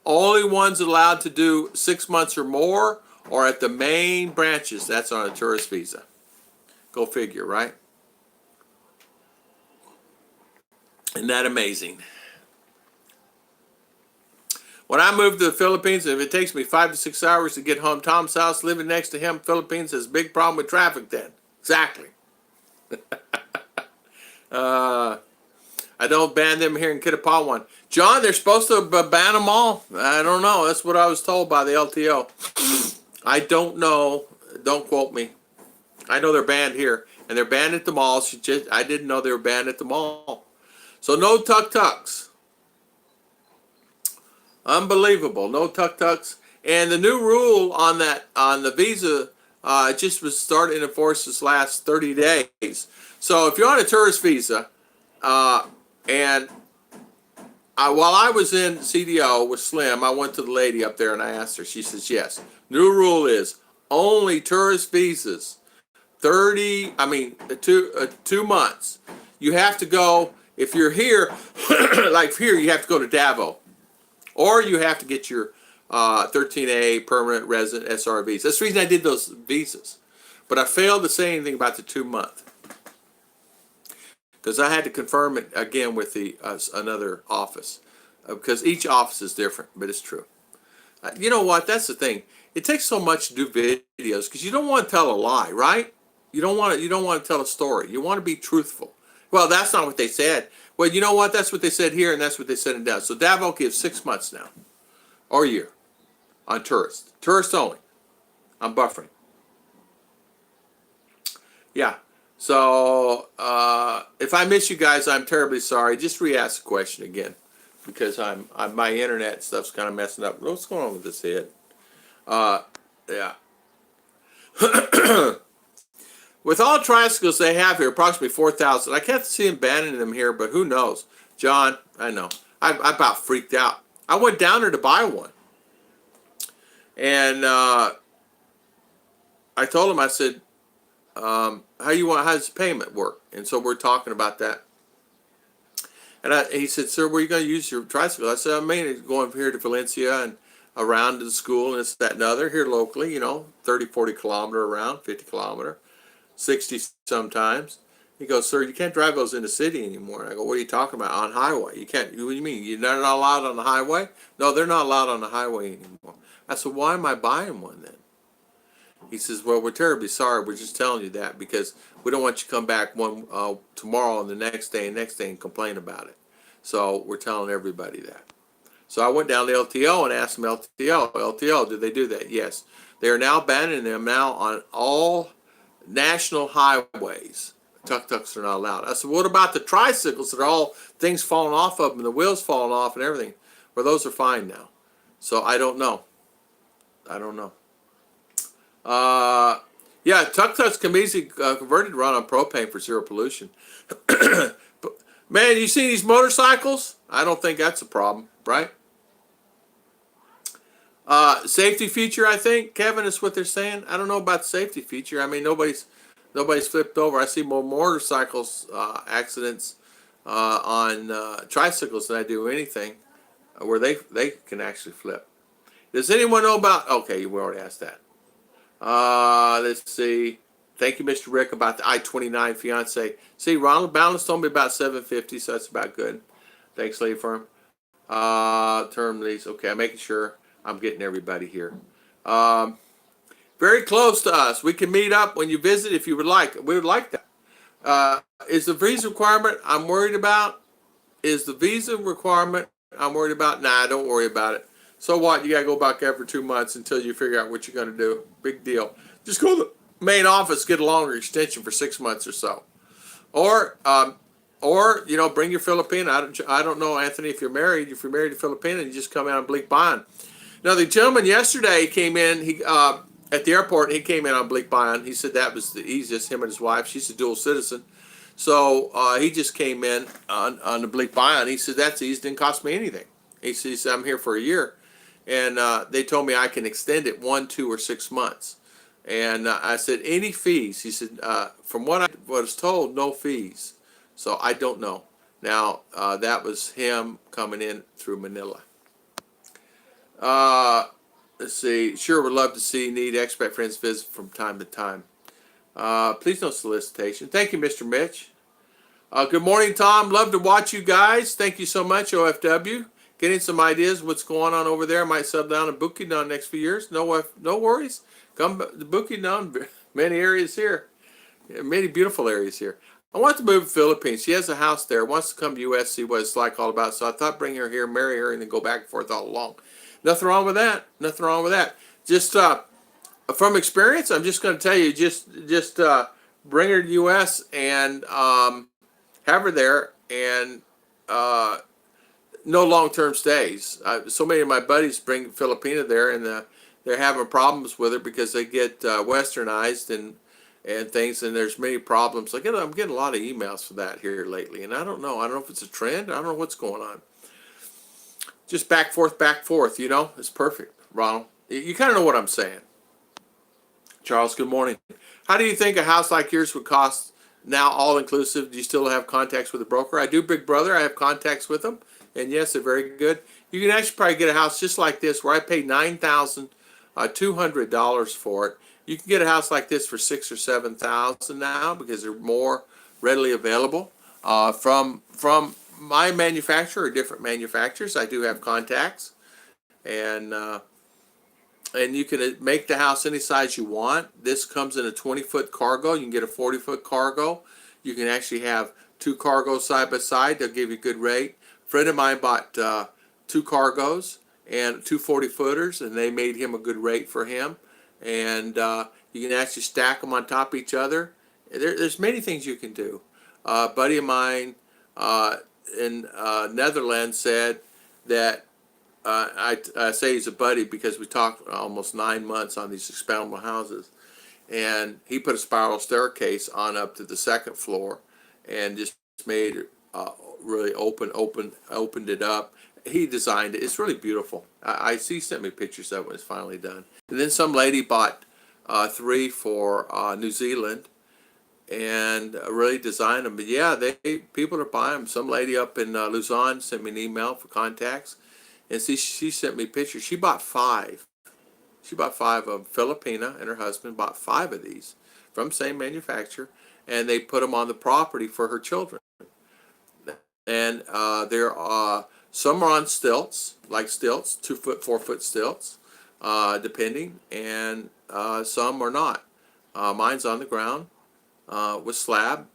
Only ones allowed to do 6 months or more or at the main branches. That's on a tourist visa. Go figure, right? Isn't that amazing? When I moved to the Philippines, if it takes me 5 to 6 hours to get home, Tom's house, living next to him, Philippines has a big problem with traffic then. Exactly. I don't ban them here in Kittapawan. John, they're supposed to ban them all. I don't know. That's what I was told by the LTO. I don't know. Don't quote me. I know they're banned here, and they're banned at the malls. I didn't know they were banned at the mall. So no tuk-tuks. Unbelievable. No tuk-tuks. And the new rule on the visa, just was starting to enforce this last 30 days. So if you're on a tourist visa, and while I was in CDO with Slim, I went to the lady up there and I asked her. She says, yes. New rule is only tourist visas. 2 months. You have to go, if you're here, like here, you have to go to Davao. Or you have to get your 13A permanent resident SR visa. That's the reason I did those visas. But I failed to say anything about the 2 month. Because I had to confirm it again with the another office. Because each office is different, but it's true. You know what? That's the thing. It takes so much to do videos because you don't want to tell a lie, right? You don't want to tell a story. You want to be truthful. Well, that's not what they said. Well, you know what? That's what they said here, and that's what they said in Davao. So Davao gives 6 months now, or a year, on tourists. Tourists only. I'm buffering. Yeah. So if I miss you guys, I'm terribly sorry. Just re-ask the question again, because my internet stuff's kind of messing up. What's going on with this head? Yeah. With all tricycles they have here, approximately 4,000. I can't see them banning them here, but who knows? John, I know. I about freaked out. I went down there to buy one. And I told him, I said, how does payment work? And so we're talking about that. And he said, sir, where are you going to use your tricycle? I said, I mean, going from here to Valencia and around to the school and this, that, and the other, here locally, 30, 40 kilometer around, 50 kilometer, 60 sometimes. He goes, sir, you can't drive those in the city anymore. And I go, what are you talking about? On highway. You can't, what do you mean? You're not allowed on the highway? No, they're not allowed on the highway anymore. I said, why am I buying one then? He says, well, we're terribly sorry. We're just telling you that because we don't want you to come back tomorrow and the next day and complain about it. So we're telling everybody that. So I went down to LTO and asked them, LTO, did they do that? Yes. They are now banning them now on all national highways. Tuk-tuks are not allowed. I said, what about the tricycles that are all things falling off of them and the wheels falling off and everything? Well, those are fine now. So I don't know. Yeah, tuk-tuks can be easily converted to run on propane for zero pollution. Man, you see these motorcycles? I don't think that's a problem, right? Safety feature, I think, Kevin, is what they're saying. I don't know about the safety feature. I mean, nobody's flipped over. I see more motorcycles accidents on tricycles than I do anything where they can actually flip. Does anyone know about? Okay, we already asked that. Let's see. Thank you, Mr. Rick, about the I-29 fiance. See, Ronald Balance told me about 750, so that's about good. Thanks, Lady Firm. Term lease. Okay, I'm making sure I'm getting everybody here. Very close to us. We can meet up when you visit if you would like. We would like that. Is the visa requirement I'm worried about? Is the visa requirement I'm worried about? Nah, don't worry about it. So what? You got to go back every 2 months until you figure out what you're going to do. Big deal. Just go to the main office, get a longer extension for 6 months or so. Or bring your Filipina. I don't know, Anthony, if you're married to Filipina, you just come out on Bleak Bond. Now, the gentleman yesterday came in, at the airport, he came in on Bleak Bond. He said that was the easiest, him and his wife. She's a dual citizen. So he just came in on the Bleak Bond. He said, that's easy, didn't cost me anything. He said, I'm here for a year. And they told me I can extend it 1, 2, or 6 months. And I said, any fees? He said, from what I was told, no fees. So I don't know. Now, that was him coming in through Manila. Let's see. Sure, would love to see need expat friends visit from time to time. Please no solicitation. Thank you, Mr. Mitch. Good morning, Tom. Love to watch you guys. Thank you so much, OFW. Getting some ideas what's going on over there. Might settle down in Bukidnon next few years. No worries. Come to Bukidnon. Many areas here. Many beautiful areas here. I want to move to the Philippines. She has a house there. Wants to come to U.S. see what it's like all about. So I thought bring her here, marry her, and then go back and forth all along. Nothing wrong with that. Nothing wrong with that. Just from experience, I'm just going to tell you, just bring her to the U.S. and have her there, and no long-term stays. So many of my buddies bring Filipina there, and they're having problems with her because they get westernized and things, and there's many problems. I'm getting a lot of emails for that here lately, and I don't know if it's a trend. I don't know what's going on. Just back forth, it's perfect, Ronald. You kind of know what I'm saying. Charles, good morning. How do you think a house like yours would cost now, all inclusive? Do you still have contacts with a broker? I do, Big Brother. I have contacts with them, and yes, they're very good. You can actually probably get a house just like this where I paid $9,200 for it. You can get a house like this for $6,000 or $7,000 now because they're more readily available from my manufacturer or different manufacturers. I do have contacts, and you can make the house any size you want. This comes in a 20-foot cargo. You can get a 40-foot cargo. You can actually have 2 cargos side by side. They'll give you a good rate. A friend of mine bought 2 cargos and 2 40-footers, and they made him a good rate for him. And you can actually stack them on top of each other. There's many things you can do. A buddy of mine in Netherlands said that I say he's a buddy because we talked almost 9 months on these expendable houses, and he put a spiral staircase on up to the second floor, and just made it really opened it up. He designed it. It's really beautiful. I see. He sent me pictures of it when it's finally done. And then some lady bought 3 for New Zealand, and really designed them. But yeah, people are buying them. Some lady up in Luzon sent me an email for contacts, and see, she sent me pictures. She bought 5. She bought 5 of them. Filipina and her husband bought 5 of these from same manufacturer, and they put them on the property for her children. And there are some are on stilts, like stilts, 2 foot, 4 foot stilts, depending, and some are not. Mine's on the ground with slab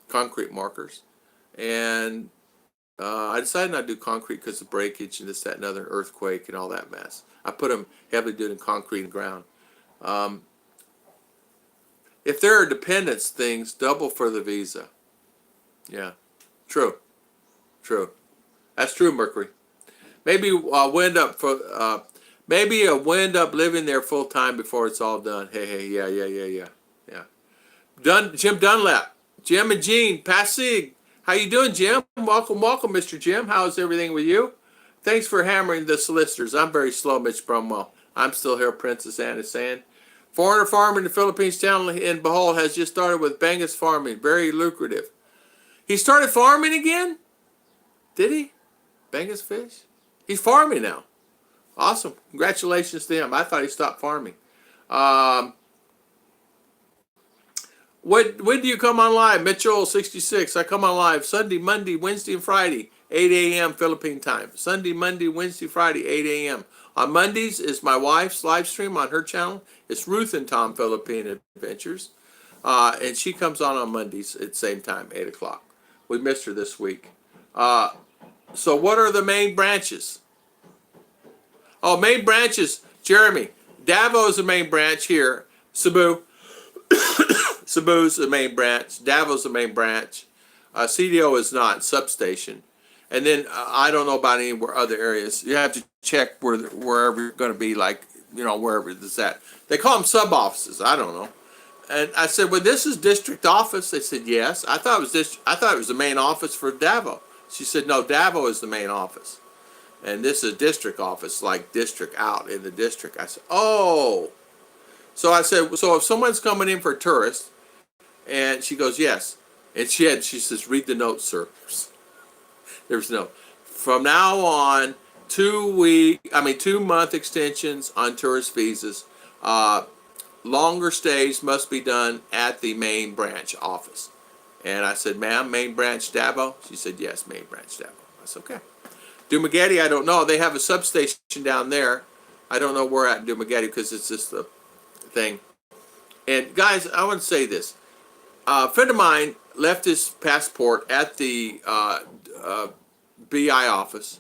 concrete markers, and I decided not to do concrete because of breakage and this, that, and other, earthquake and all that mess. I put them heavily doing concrete and ground. If there are dependence things, double for the visa. Yeah, true. That's true, Mercury. Maybe we'll end up living there full time before it's all done. Hey, yeah. Jim Dunlap, Jim and Jean Passig. How you doing, Jim? Welcome, Mr. Jim. How's everything with you? Thanks for hammering the solicitors. I'm very slow, Mitch Brumwell. I'm still here, Princess Anne is saying. Foreigner farmer in the Philippines town in Bohol has just started with Bangus farming. Very lucrative. He started farming again? Did he? Bangus fish? He's farming now. Awesome. Congratulations to him. I thought he stopped farming. When do you come on live? Mitchell 66. I come on live Sunday, Monday, Wednesday, and Friday, 8 a.m. Philippine time. Sunday, Monday, Wednesday, Friday, 8 a.m. On Mondays is my wife's live stream on her channel. It's Ruth and Tom Philippine Adventures. And she comes on Mondays at the same time, 8 o'clock. We missed her this week. So what are the main branches? Oh, main branches. Jeremy. Davao is the main branch here. Cebu. Cebu's the main branch. Davo's the main branch. CDO is not. Substation. And then I don't know about any other areas. You have to check wherever you're going to be, like, wherever it's at. They call them sub-offices. I don't know. And I said, well, this is district office. They said, yes. I thought it was the main office for Davao. She said, no, Davao is the main office. And this is a district office, like district out in the district. I said, oh. So I said, so if someone's coming in for a tourist, and she goes, yes. And she says, read the notes, sir. There's no. From now on, 2-month extensions on tourist visas. Longer stays must be done at the main branch office. And I said, ma'am, main branch Davao? She said, yes, main branch Davao. I said, okay. Dumaguete, I don't know. They have a substation down there. I don't know where at Dumaguete because it's just the thing. And guys, I want to say this. A friend of mine left his passport at the BI office.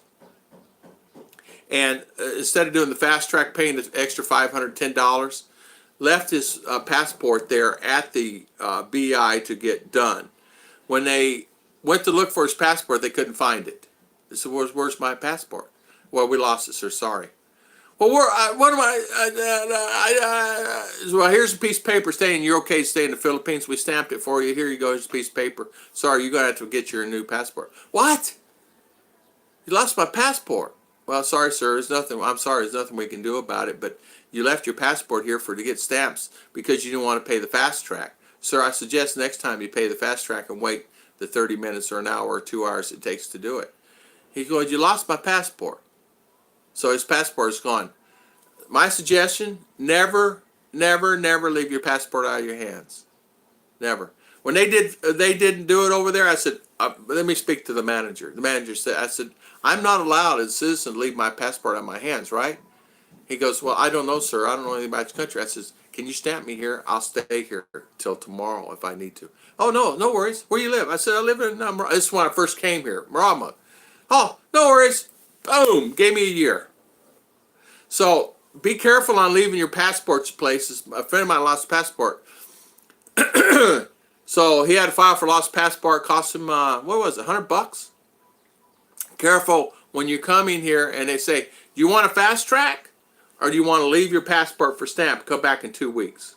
And instead of doing the fast track, paying the extra $510, left his passport there at the BI to get done. When they went to look for his passport, they couldn't find it. They said, where's my passport? Well, we lost it, sir. Sorry. Well, well, here's a piece of paper saying you're okay to stay in the Philippines. We stamped it for you. Here you go. Here's a piece of paper. Sorry, you're going to have to get your new passport. What? You lost my passport. Well, sorry, sir. I'm sorry. There's nothing we can do about it. But you left your passport here to get stamps because you didn't want to pay the fast track. Sir, I suggest next time you pay the fast track and wait the 30 minutes or an hour or 2 hours it takes to do it. He goes, you lost my passport. So his passport is gone. My suggestion, never leave your passport out of your hands. Never. When they didn't do it over there, I said, let me speak to the manager. The manager said, I said, I'm not allowed as a citizen to leave my passport out of my hands, right? He goes, well, I don't know, sir. I don't know anything about your country. I says, can you stamp me here? I'll stay here till tomorrow if I need to. Oh, no worries. Where you live? I said, I live in, this is when I first came here, Marama. Oh, no worries. Boom. Gave me a year. So be careful on leaving your passports places. A friend of mine lost a passport. So he had to file for lost passport. Cost him, what was it, $100? Careful when you're coming here and they say, Do you want a fast track, or do you want to leave your passport for stamp, come back in 2 weeks?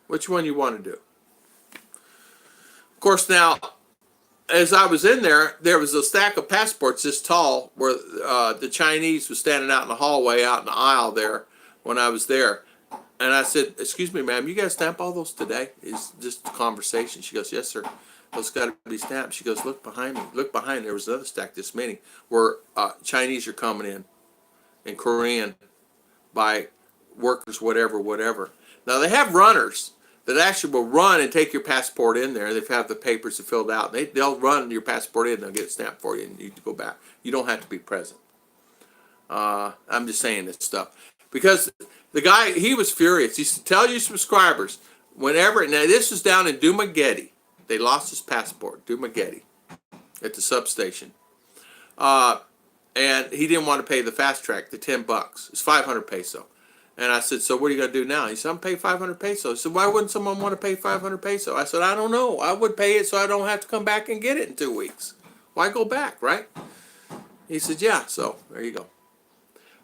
Which one you want to do? Of course, now, as I was in there, there was a stack of passports this tall where the Chinese was standing out in the hallway, out in the aisle there when I was there. And I said, excuse me, ma'am, you guys stamp all those today? It's just a conversation. She goes, yes, sir. Those got to be stamped. She goes, look behind me. Look behind. There was another stack this meeting where Chinese are coming in Korean by workers, whatever. Now, they have runners that actually will run and take your passport in there. They have the papers filled out. They'll run your passport in. They'll get it stamped for you, and you go back. You don't have to be present. I'm just saying this stuff. Because the guy, he was furious. He said, tell your subscribers, whenever, now this is down in Dumaguete. They lost his passport, Dumaguete, at the substation. And he didn't want to pay the fast track, the $10. It's 500 peso. And I said, so what are you going to do now? He said, I'm paying 500 peso. I said, why wouldn't someone want to pay 500 peso? I said, I don't know. I would pay it so I don't have to come back and get it in 2 weeks. Why go back, right? He said, yeah, so there you go.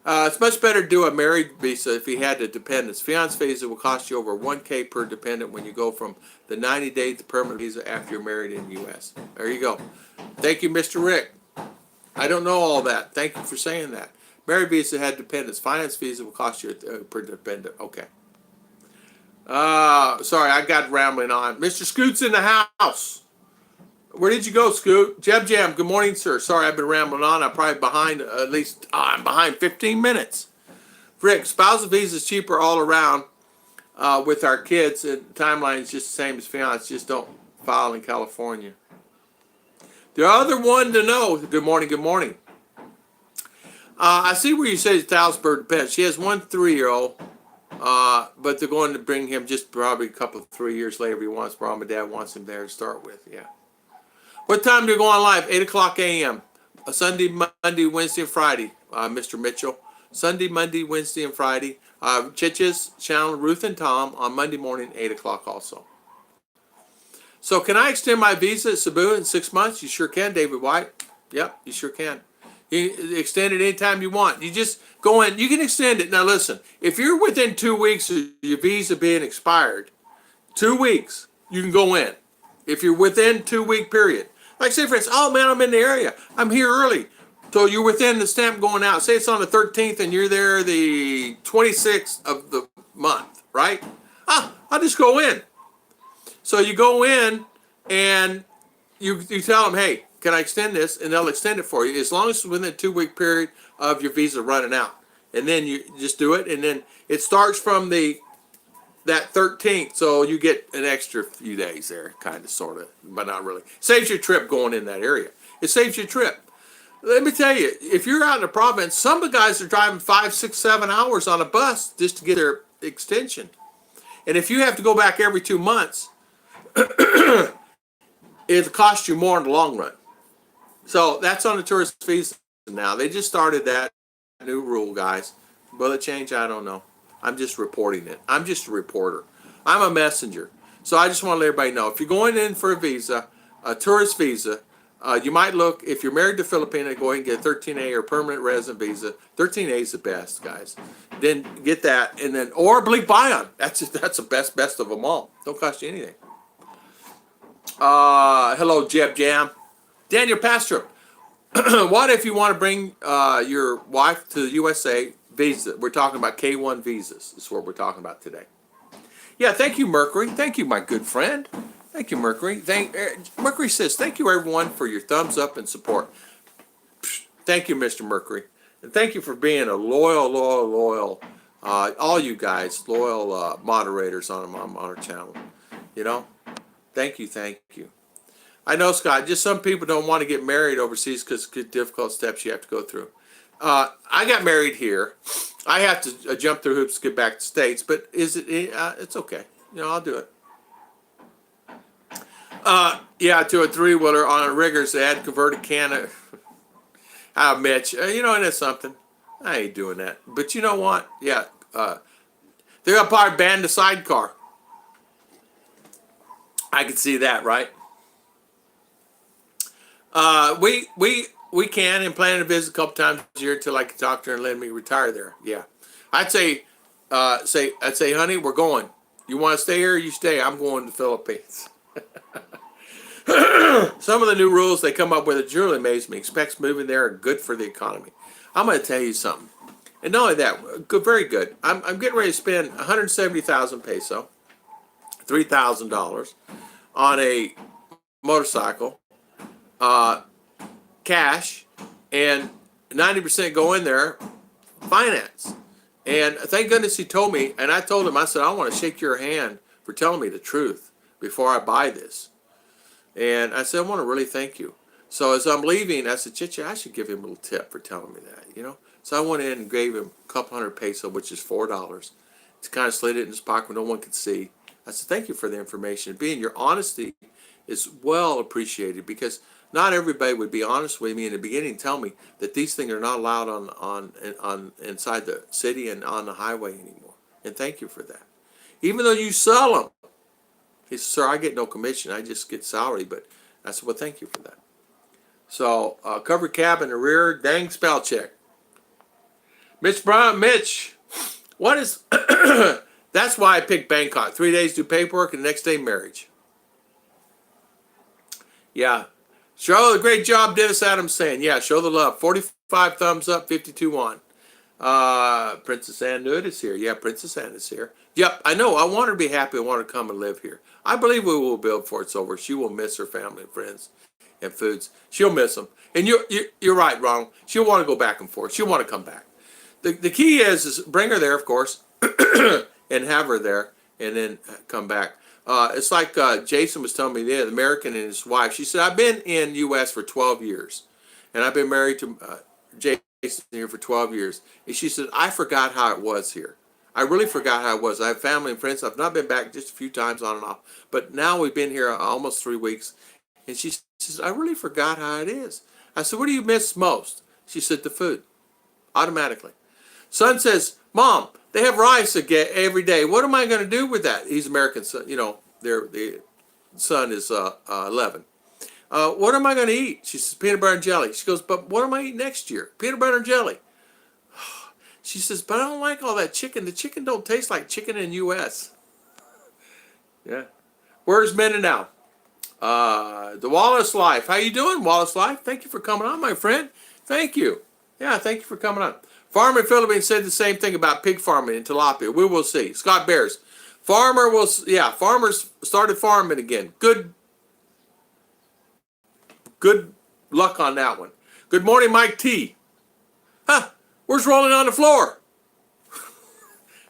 It's much better to do a married visa if you had a dependents. Fiance visa will cost you over $1,000 per dependent when you go from the 90-day to permanent visa after you're married in the U.S. There you go. Thank you, Mr. Rick. I don't know all that. Thank you for saying that. Married visa had dependents. Finance visa will cost you per dependent. Okay. Sorry, I got rambling on. Mr. Scoot's in the house. Where did you go, Scoot? Jam, good morning, sir. Sorry, I've been rambling on. I'm probably behind I'm behind 15 minutes. Rick, spousal visa is cheaper all around with our kids, and timeline is just the same as fiance. Just don't file in California. The other one to know, good morning. I see where you say it's Talsburg depends. She has one 3-year-old, but they're going to bring him just probably a couple of 3 years later if he wants. Mom and Dad wants him there to start with, yeah. What time do you go on live? 8 o'clock a.m. Sunday, Monday, Wednesday, and Friday, Mr. Mitchell. Sunday, Monday, Wednesday, and Friday. Chiches, channel Ruth and Tom on Monday morning, 8 o'clock also. So can I extend my visa at Cebu in 6 months? You sure can, David White. Yep, you sure can. You extend it anytime you want. You just go in. You can extend it. Now listen, if you're within 2 weeks of your visa being expired, 2 weeks, you can go in. If you're within 2 week period. Like say for instance, oh man, I'm in the area. I'm here early. So you're within the stamp going out. Say it's on the 13th and you're there the 26th of the month, right? I'll just go in. So you go in and you tell them, hey, can I extend this? And they'll extend it for you as long as it's within a 2 week period of your visa running out. And then you just do it. And then it starts from that 13th, so you get an extra few days there, kind of, sort of, but not really. Saves your trip going in that area. It saves your trip. Let me tell you, if you're out in the province, some of the guys are driving 5, 6, 7 hours on a bus just to get their extension. And if you have to go back every 2 months, it'll cost you more in the long run. So that's on the tourist visa now. They just started that new rule, guys. Will it change? I don't know. I'm just reporting it. I'm just a reporter. I'm a messenger. So I just want to let everybody know, if you're going in for a visa, a tourist visa, you might look, if you're married to Filipina, go ahead and get a 13A or permanent resident visa. 13A is the best, guys. Then get that, and then, or Bleak Bion. That's the best of them all. Don't cost you anything. Hello, Jeb Jam. Daniel Pastrup. What if you want to bring your wife to the USA? Visa. We're talking about K1 visas. That's what we're talking about today. Yeah, thank you, Mercury. Thank you, my good friend. Thank you, Mercury. Mercury says, thank you, everyone, for your thumbs up and support. Thank you, Mr. Mercury. And thank you for being a loyal, all you guys, loyal moderators on our channel. You know, thank you. I know, Scott, just some people don't want to get married overseas because of difficult steps you have to go through. I got married here. I have to jump through hoops to get back to the States, but it's okay. You know, I'll do it. Yeah, to a 3-wheeler on a riggers, they had converted can of Mitch. You know, and it's something. I ain't doing that. But you know what? Yeah, they're gonna probably ban the sidecar. I could see that, right? We can, and plan to visit a couple times a year until I can talk to her and let me retire there. Yeah, I'd say, honey, we're going. You want to stay here? You stay. I'm going to the Philippines. Some of the new rules they come up with it truly amaze me. Expects moving there are good for the economy. I'm going to tell you something. And not only that, good, very good. I'm getting ready to spend 170,000 peso, $3,000 on a motorcycle, cash, and 90% go in there finance. And thank goodness he told me, and I told him, I said, I want to shake your hand for telling me the truth before I buy this. And I said, I want to really thank you. So as I'm leaving, I said, Chicha, I should give him a little tip for telling me that, you know. So I went in and gave him a couple hundred peso, which is $4. To kind of slid it in his pocket where no one could see. I said, thank you for the information. Being your honesty is well appreciated, because not everybody would be honest with me in the beginning and tell me that these things are not allowed on inside the city and on the highway anymore. And thank you for that. Even though you sell them. He said, sir, I get no commission. I just get salary. But I said, well, thank you for that. So, covered cab in the rear, dang spell check. Mitch, what is... That's why I picked Bangkok. 3 days do paperwork and the next day marriage. Yeah. Show the great job, Dennis Adams saying. Yeah, show the love. 45 thumbs up, 52 on. Princess Anne knew it is here. Yeah, Princess Anne is here. Yep, I know. I want her to be happy. I want her to come and live here. I believe we will build before it's over. She will miss her family and friends and foods. She'll miss them. And you're right, Ronald. She'll want to go back and forth. She'll want to come back. The key is bring her there, of course, and have her there, and then come back. It's like Jason was telling me, the American and his wife. She said, I've been in U.S. for 12 years, and I've been married to Jason here for 12 years. And she said, I forgot how it was here. I really forgot how it was. I have family and friends. I've not been back just a few times on and off. But now we've been here almost 3 weeks. And she says, I really forgot how it is. I said, what do you miss most? She said, the food. Automatically. Son says, Mom, they have rice every day. What am I going to do with that? He's American son. You know, the son is 11. What am I going to eat? She says, peanut butter and jelly. She goes, but what am I eating next year? Peanut butter and jelly. She says, but I don't like all that chicken. The chicken don't taste like chicken in U.S. Yeah. Where's Mindinao? The Wallace Life. How you doing, Wallace Life? Thank you for coming on, my friend. Thank you. Yeah, thank you for coming on. Farmer in Philippines said the same thing about pig farming in tilapia. We will see. Scott Bears. Farmers started farming again. Good luck on that one. Good morning, Mike T. Huh, where's rolling on the floor?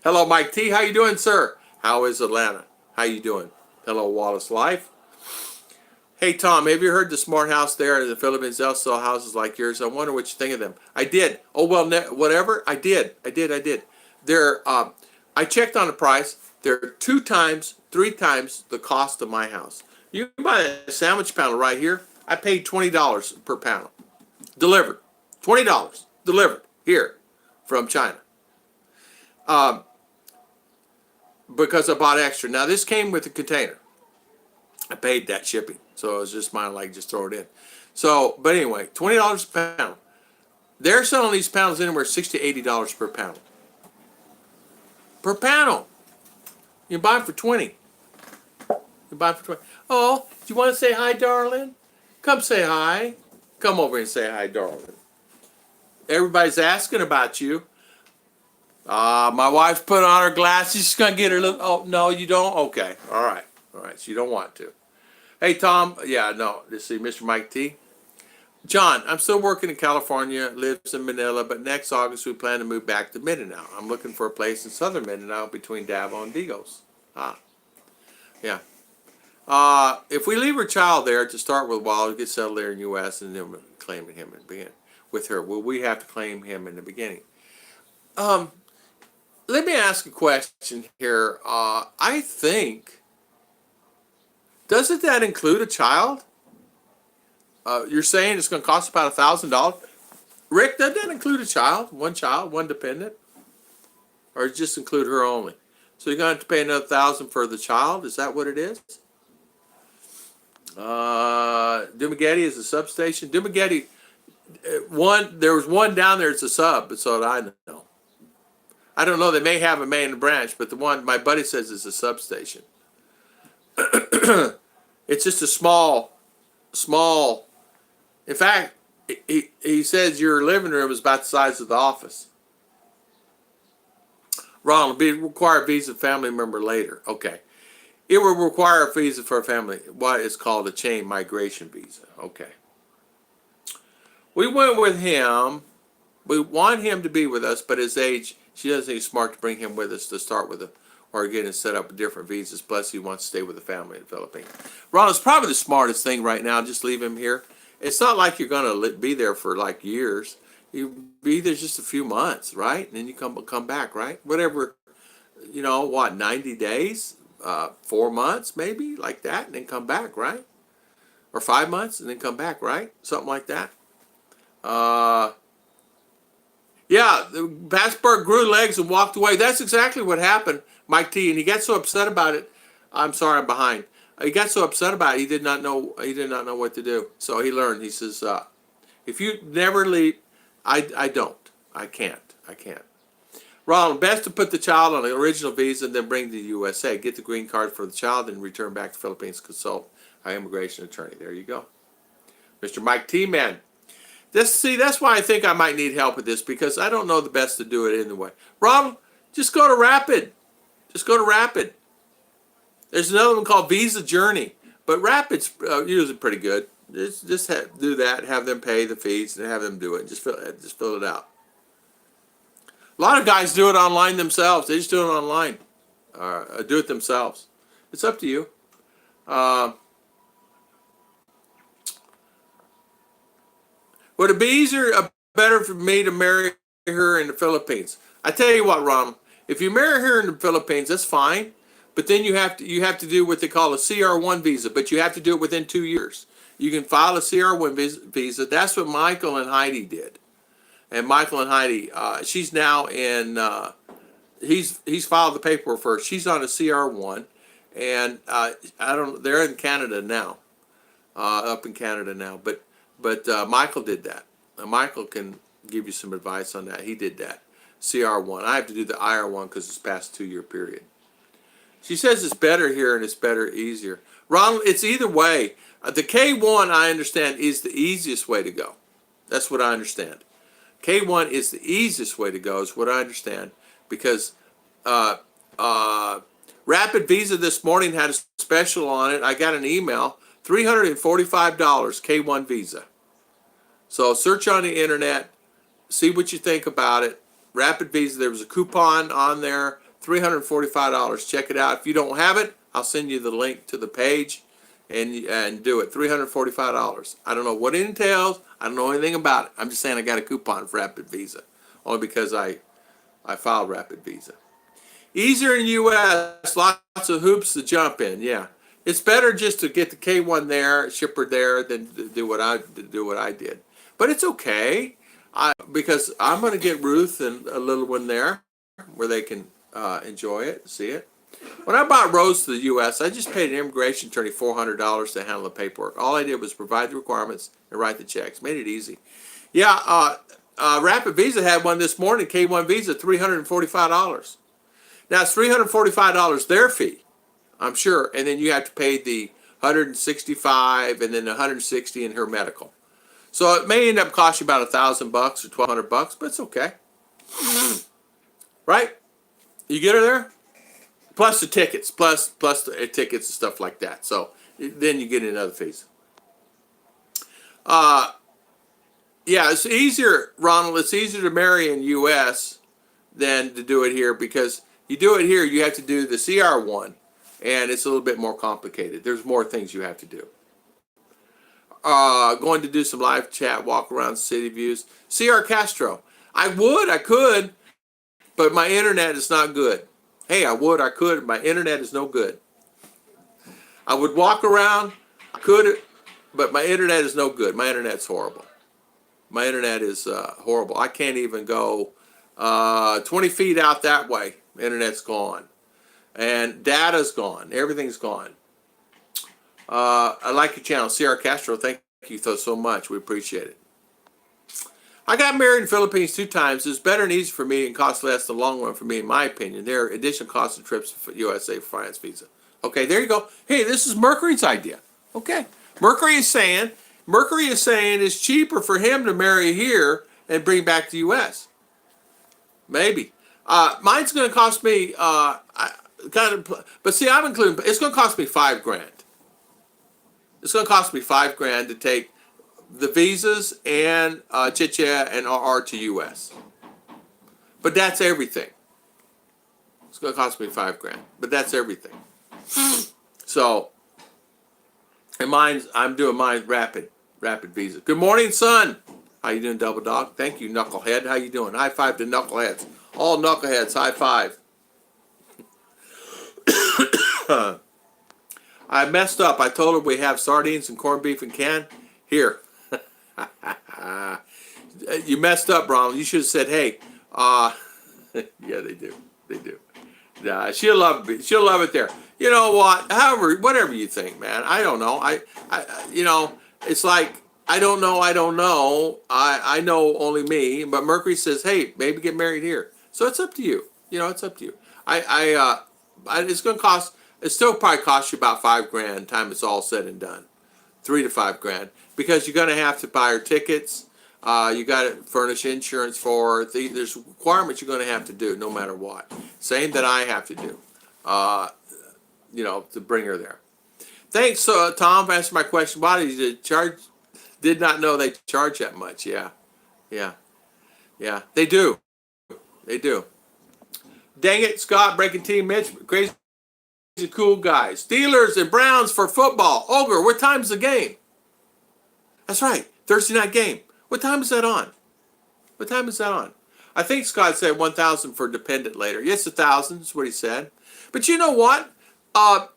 Hello, Mike T. How you doing, sir? How is Atlanta? How you doing? Hello, Wallace Life. Hey, Tom, have you heard the smart house there in the Philippines? They'll sell houses like yours. I wonder what you think of them. I did. Oh, well, whatever. I did. They're, I checked on the price. They're 2 times, 3 times the cost of my house. You can buy a sandwich panel right here. I paid $20 per panel. Delivered. $20. Delivered. Here. From China. Because I bought extra. Now, this came with a container. I paid that shipping. So it was just mine, like, just throw it in. So, but anyway, $20 a pound. They're selling these panels anywhere $60 to $80 per panel. Per panel. You can buy them for 20. You buy them for 20. Oh, do you want to say hi, darling? Come say hi. Come over and say hi, darling. Everybody's asking about you. My wife's put on her glasses. She's going to get her little... Oh, no, you don't? Okay. All right. So you don't want to. Hey, Tom. Yeah, no. Let's see, Mr. Mike T. John, I'm still working in California, lives in Manila, but next August we plan to move back to Mindinao. I'm looking for a place in southern Mindinao between Davao and Digos. Yeah. If we leave her child there to start with while we get settled there in the U.S. and then we're claiming him in the beginning with her, will we have to claim him in the beginning? Let me ask a question here. I think, doesn't that include a child? You're saying it's going to cost about $1,000? Rick, doesn't that include a child, one dependent? Or just include her only? So you're going to have to pay another $1,000 for the child? Is that what it is? Dumagetti is a substation. Dumagetti, There was one down there. It's a sub, but so I know. I don't know. They may have a main branch, but the one my buddy says is a substation. It's just a small. In fact, he says your living room is about the size of the office. Ronald, be require a visa family member later. Okay. It will require a visa for a family. What is called a chain migration visa. Okay. We went with him. We want him to be with us, but his age, she doesn't think it's smart to bring him with us to start with, or get him set up with different visas. Plus, he wants to stay with the family in the Philippines. Ronald's probably the smartest thing right now. Just leave him here. It's not like you're going to be there for like years. You be there just a few months, right? And then you come back, right? Whatever, 90 days, 4 months, maybe like that, and then come back, right? Or 5 months and then come back, right? Something like that. Yeah, the passport grew legs and walked away. That's exactly what happened, Mike T. And he got so upset about it. I'm sorry, I'm behind. He got so upset about it. He did not know what to do. So he learned. He says, if you never leave, I don't. I can't. Ronald, best to put the child on the original visa and then bring to the USA. Get the green card for the child and return back to Philippines. Consult our immigration attorney. There you go. Mr. Mike T. Man. That's why I think I might need help with this, because I don't know the best to do it anyway. Ronald, just go to Rapid. There's another one called Visa Journey, but Rapid's usually pretty good. Just do that, have them pay the fees, and have them do it. Just fill it out. A lot of guys do it online themselves. They just do it online. Do it themselves. It's up to you. Would it be better for me to marry her in the Philippines? I tell you what, Ronald, if you marry her in the Philippines, that's fine. But then you have to do what they call a CR1 visa, but you have to do it within 2 years. You can file a CR1 visa. That's what Michael and Heidi did. And Michael and Heidi, she's now in. He's filed the paperwork for her. She's on a CR1, and they're in Canada now, up in Canada now. But Michael did that. Michael can give you some advice on that. He did that. CR1. I have to do the IR1 because it's past 2 year period. She says it's better here and it's better, easier. Ronald, it's either way. The K1, I understand, is the easiest way to go. That's what I understand. K1 is the easiest way to go, is what I understand, because Rapid Visa this morning had a special on it. I got an email, $345 K1 Visa. So search on the internet, see what you think about it. Rapid Visa, there was a coupon on there, $345. Check it out. If you don't have it, I'll send you the link to the page and do it. $345. I don't know what it entails. I don't know anything about it. I'm just saying I got a coupon for Rapid Visa, only because I filed Rapid Visa. Easier in U.S., lots of hoops to jump in. Yeah, it's better just to get the K1 there, ship her there, than do what I did. But it's okay, because I'm going to get Ruth and a little one there, where they can enjoy it, see it. When I brought Rose to the U.S., I just paid an immigration attorney $400 to handle the paperwork. All I did was provide the requirements and write the checks. Made it easy. Yeah, Rapid Visa had one this morning, K1 Visa, $345. Now, it's $345 their fee, I'm sure, and then you have to pay the $165 and then the $160 in her medical. So it may end up costing you about $1,000 or $1,200, but it's okay. Right? You get her there? Plus the tickets, plus the tickets and stuff like that. So then you get another fees. Yeah, it's easier, Ronald. It's easier to marry in U.S. than to do it here, because you do it here, you have to do the CR1, and it's a little bit more complicated. There's more things you have to do. Going to do some live chat, walk around city views. CR Castro. I could, but my internet is not good. Hey, I could, my internet is no good. I would walk around, I could, but my internet is no good. My internet's horrible. My internet is horrible. I can't even go 20 feet out that way. Internet's gone. And data's gone. Everything's gone. I like your channel, CR Castro. Thank you so much. We appreciate it. I got married in the Philippines 2 times. It's better and easier for me and costs less in the long run for me, in my opinion. There are additional costs of trips for USA for finance visa. Okay, there you go. Hey, this is Mercury's idea. Okay, Mercury is saying it's cheaper for him to marry here and bring back to the U.S. Maybe. Mine's going to cost me but see, I'm including. It's going to cost me $5,000. It's going to cost me $5,000 to take the visas and Chicha and RR to U.S. But that's everything. It's going to cost me $5,000. But that's everything. So, and I'm doing mine rapid visa. Good morning, son. How you doing, Double Dog? Thank you, Knucklehead. How you doing? High five to Knuckleheads. All Knuckleheads, high five. I messed up. I told her we have sardines and corned beef in can. Here. You messed up, Ronald. You should have said, hey, yeah, they do. They do. She'll love it. She'll love it there. You know what? However, whatever you think, man. I don't know. It's like, I don't know. I know only me. But Mercury says, hey, maybe get married here. So it's up to you. It's up to you. It's going to cost, it still probably costs you about $5,000 time it's all said and done. $3,000 to $5,000. Because you're going to have to buy her tickets. You got to furnish insurance for her. There's requirements you're going to have to do no matter what. Same that I have to do, to bring her there. Thanks, Tom, for answering my question. Why did you charge? Did not know they charge that much. Yeah. They do. They do. Dang it, Scott, breaking team, Mitch, crazy cool guys. Steelers and Browns for football. Ogre, what time's the game? That's right, Thursday night game. What time is that on? What time is that on? I think Scott said 1,000 for dependent later. Yes, 1,000 is what he said. But you know what? All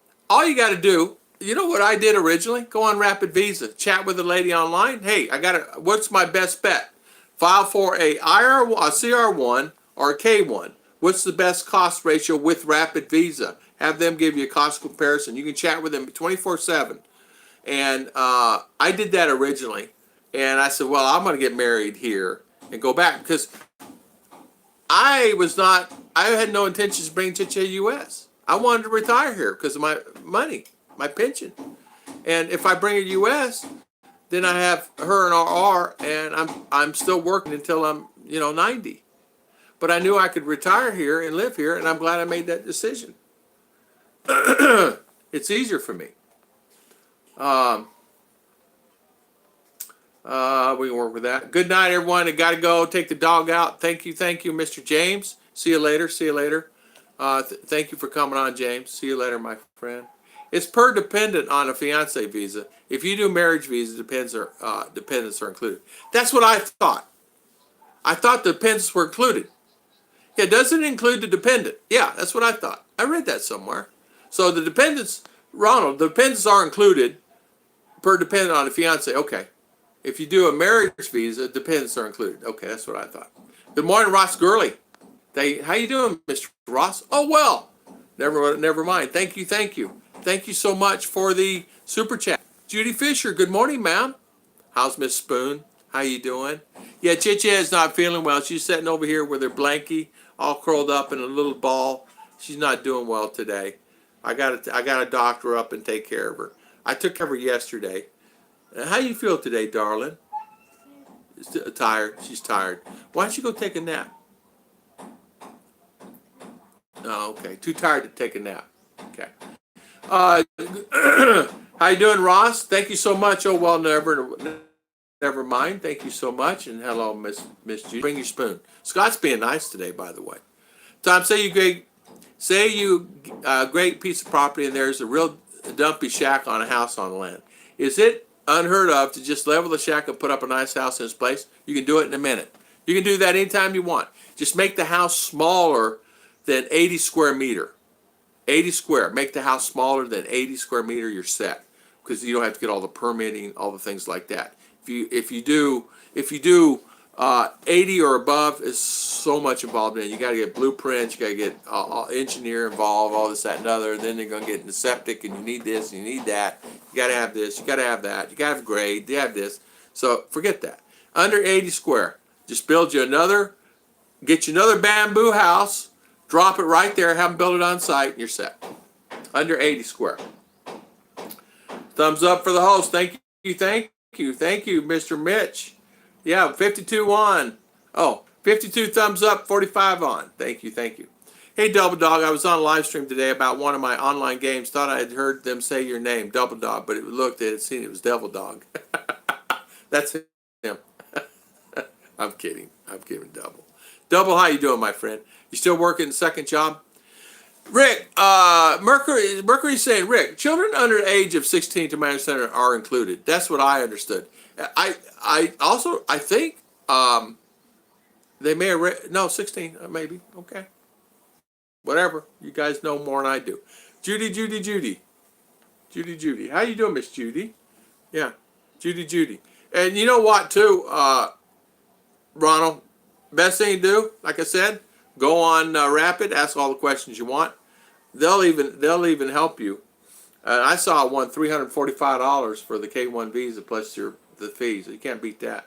you got to do, you know what I did originally? Go on Rapid Visa, chat with a lady online. Hey, what's my best bet? File for a CR1 or a K1. What's the best cost ratio with Rapid Visa? Have them give you a cost comparison. You can chat with them 24/7. And I did that originally. And I said, well, I'm going to get married here and go back. Because I had no intentions of bringing Chicha U.S. I wanted to retire here because of my money, my pension. And if I bring her U.S., then I have her and RR, and I'm still working until I'm 90. But I knew I could retire here and live here, and I'm glad I made that decision. It's easier for me. We can work with that. Good night, everyone. I got to go. Take the dog out. Thank you, Mr. James. See you later. Thank you for coming on, James. See you later, my friend. It's per dependent on a fiance visa. If you do marriage visa, dependents are included. That's what I thought. I thought the dependents were included. Yeah, doesn't it include the dependent? Yeah, that's what I thought. I read that somewhere. So the dependents, Ronald, the dependents are included per dependent on a fiance. Okay. If you do a marriage visa, dependents are included. Okay, that's what I thought. Good morning, Ross Gurley. How you doing, Mr. Ross? Oh, well. Never mind. Thank you. Thank you so much for the super chat. Judy Fisher, good morning, ma'am. How's Miss Spoon? How you doing? Yeah, Chicha is not feeling well. She's sitting over here with her blankie all curled up in a little ball. She's not doing well today. I got to doctor her up and take care of her. I took care of her yesterday. How you feel today, darling? Tired. She's tired. Why don't you go take a nap? Oh, okay. Too tired to take a nap. Okay. How you doing, Ross? Thank you so much. Oh, well, never mind. Thank you so much. And hello, Miss Judy. Bring your spoon. Scott's being nice today, by the way. Tom, say you great piece of property and there's a real dumpy shack on a house on land. Is it unheard of to just level the shack and put up a nice house in its place? You can do it in a minute. You can do that anytime you want. Just make the house smaller than 80 square meter. 80 square. Make the house smaller than 80 square meter, you're set. Because you don't have to get all the permitting, all the things like that. If you do 80 or above, is so much involved in it. You got to get blueprints, you got to get engineer involved, all this, that, and other. Then they're going to get into septic, and you need this, and you need that. You got to have this, you got to have that, you got to have grade, you have this. So forget that. Under 80 square, Just build you another, get you another bamboo house, drop it right there, have them build it on site, and you're set. Under 80 square. Thumbs up for the host. Thank you, Mr. Mitch. Yeah, 52 on. Oh, 52 thumbs up, 45 on. Thank you. Hey, Double Dog, I was on a live stream today about one of my online games. Thought I had heard them say your name, Double Dog, but it looked at it, seen it was Devil Dog. That's him. I'm kidding. I'm kidding, Double. Double, how you doing, my friend? You still working second job? Rick, Mercury's saying, Rick, children under the age of 16 to my understanding are included. That's what I understood. I also, I think they may have, no, 16, maybe. Okay. Whatever. You guys know more than I do. Judy. How you doing, Miss Judy? Yeah, Judy. And you know what, too, Ronald? Best thing to do, like I said, go on Rapid, ask all the questions you want. They'll even help you. I saw one $345 for the K1 visa plus the fees. You can't beat that.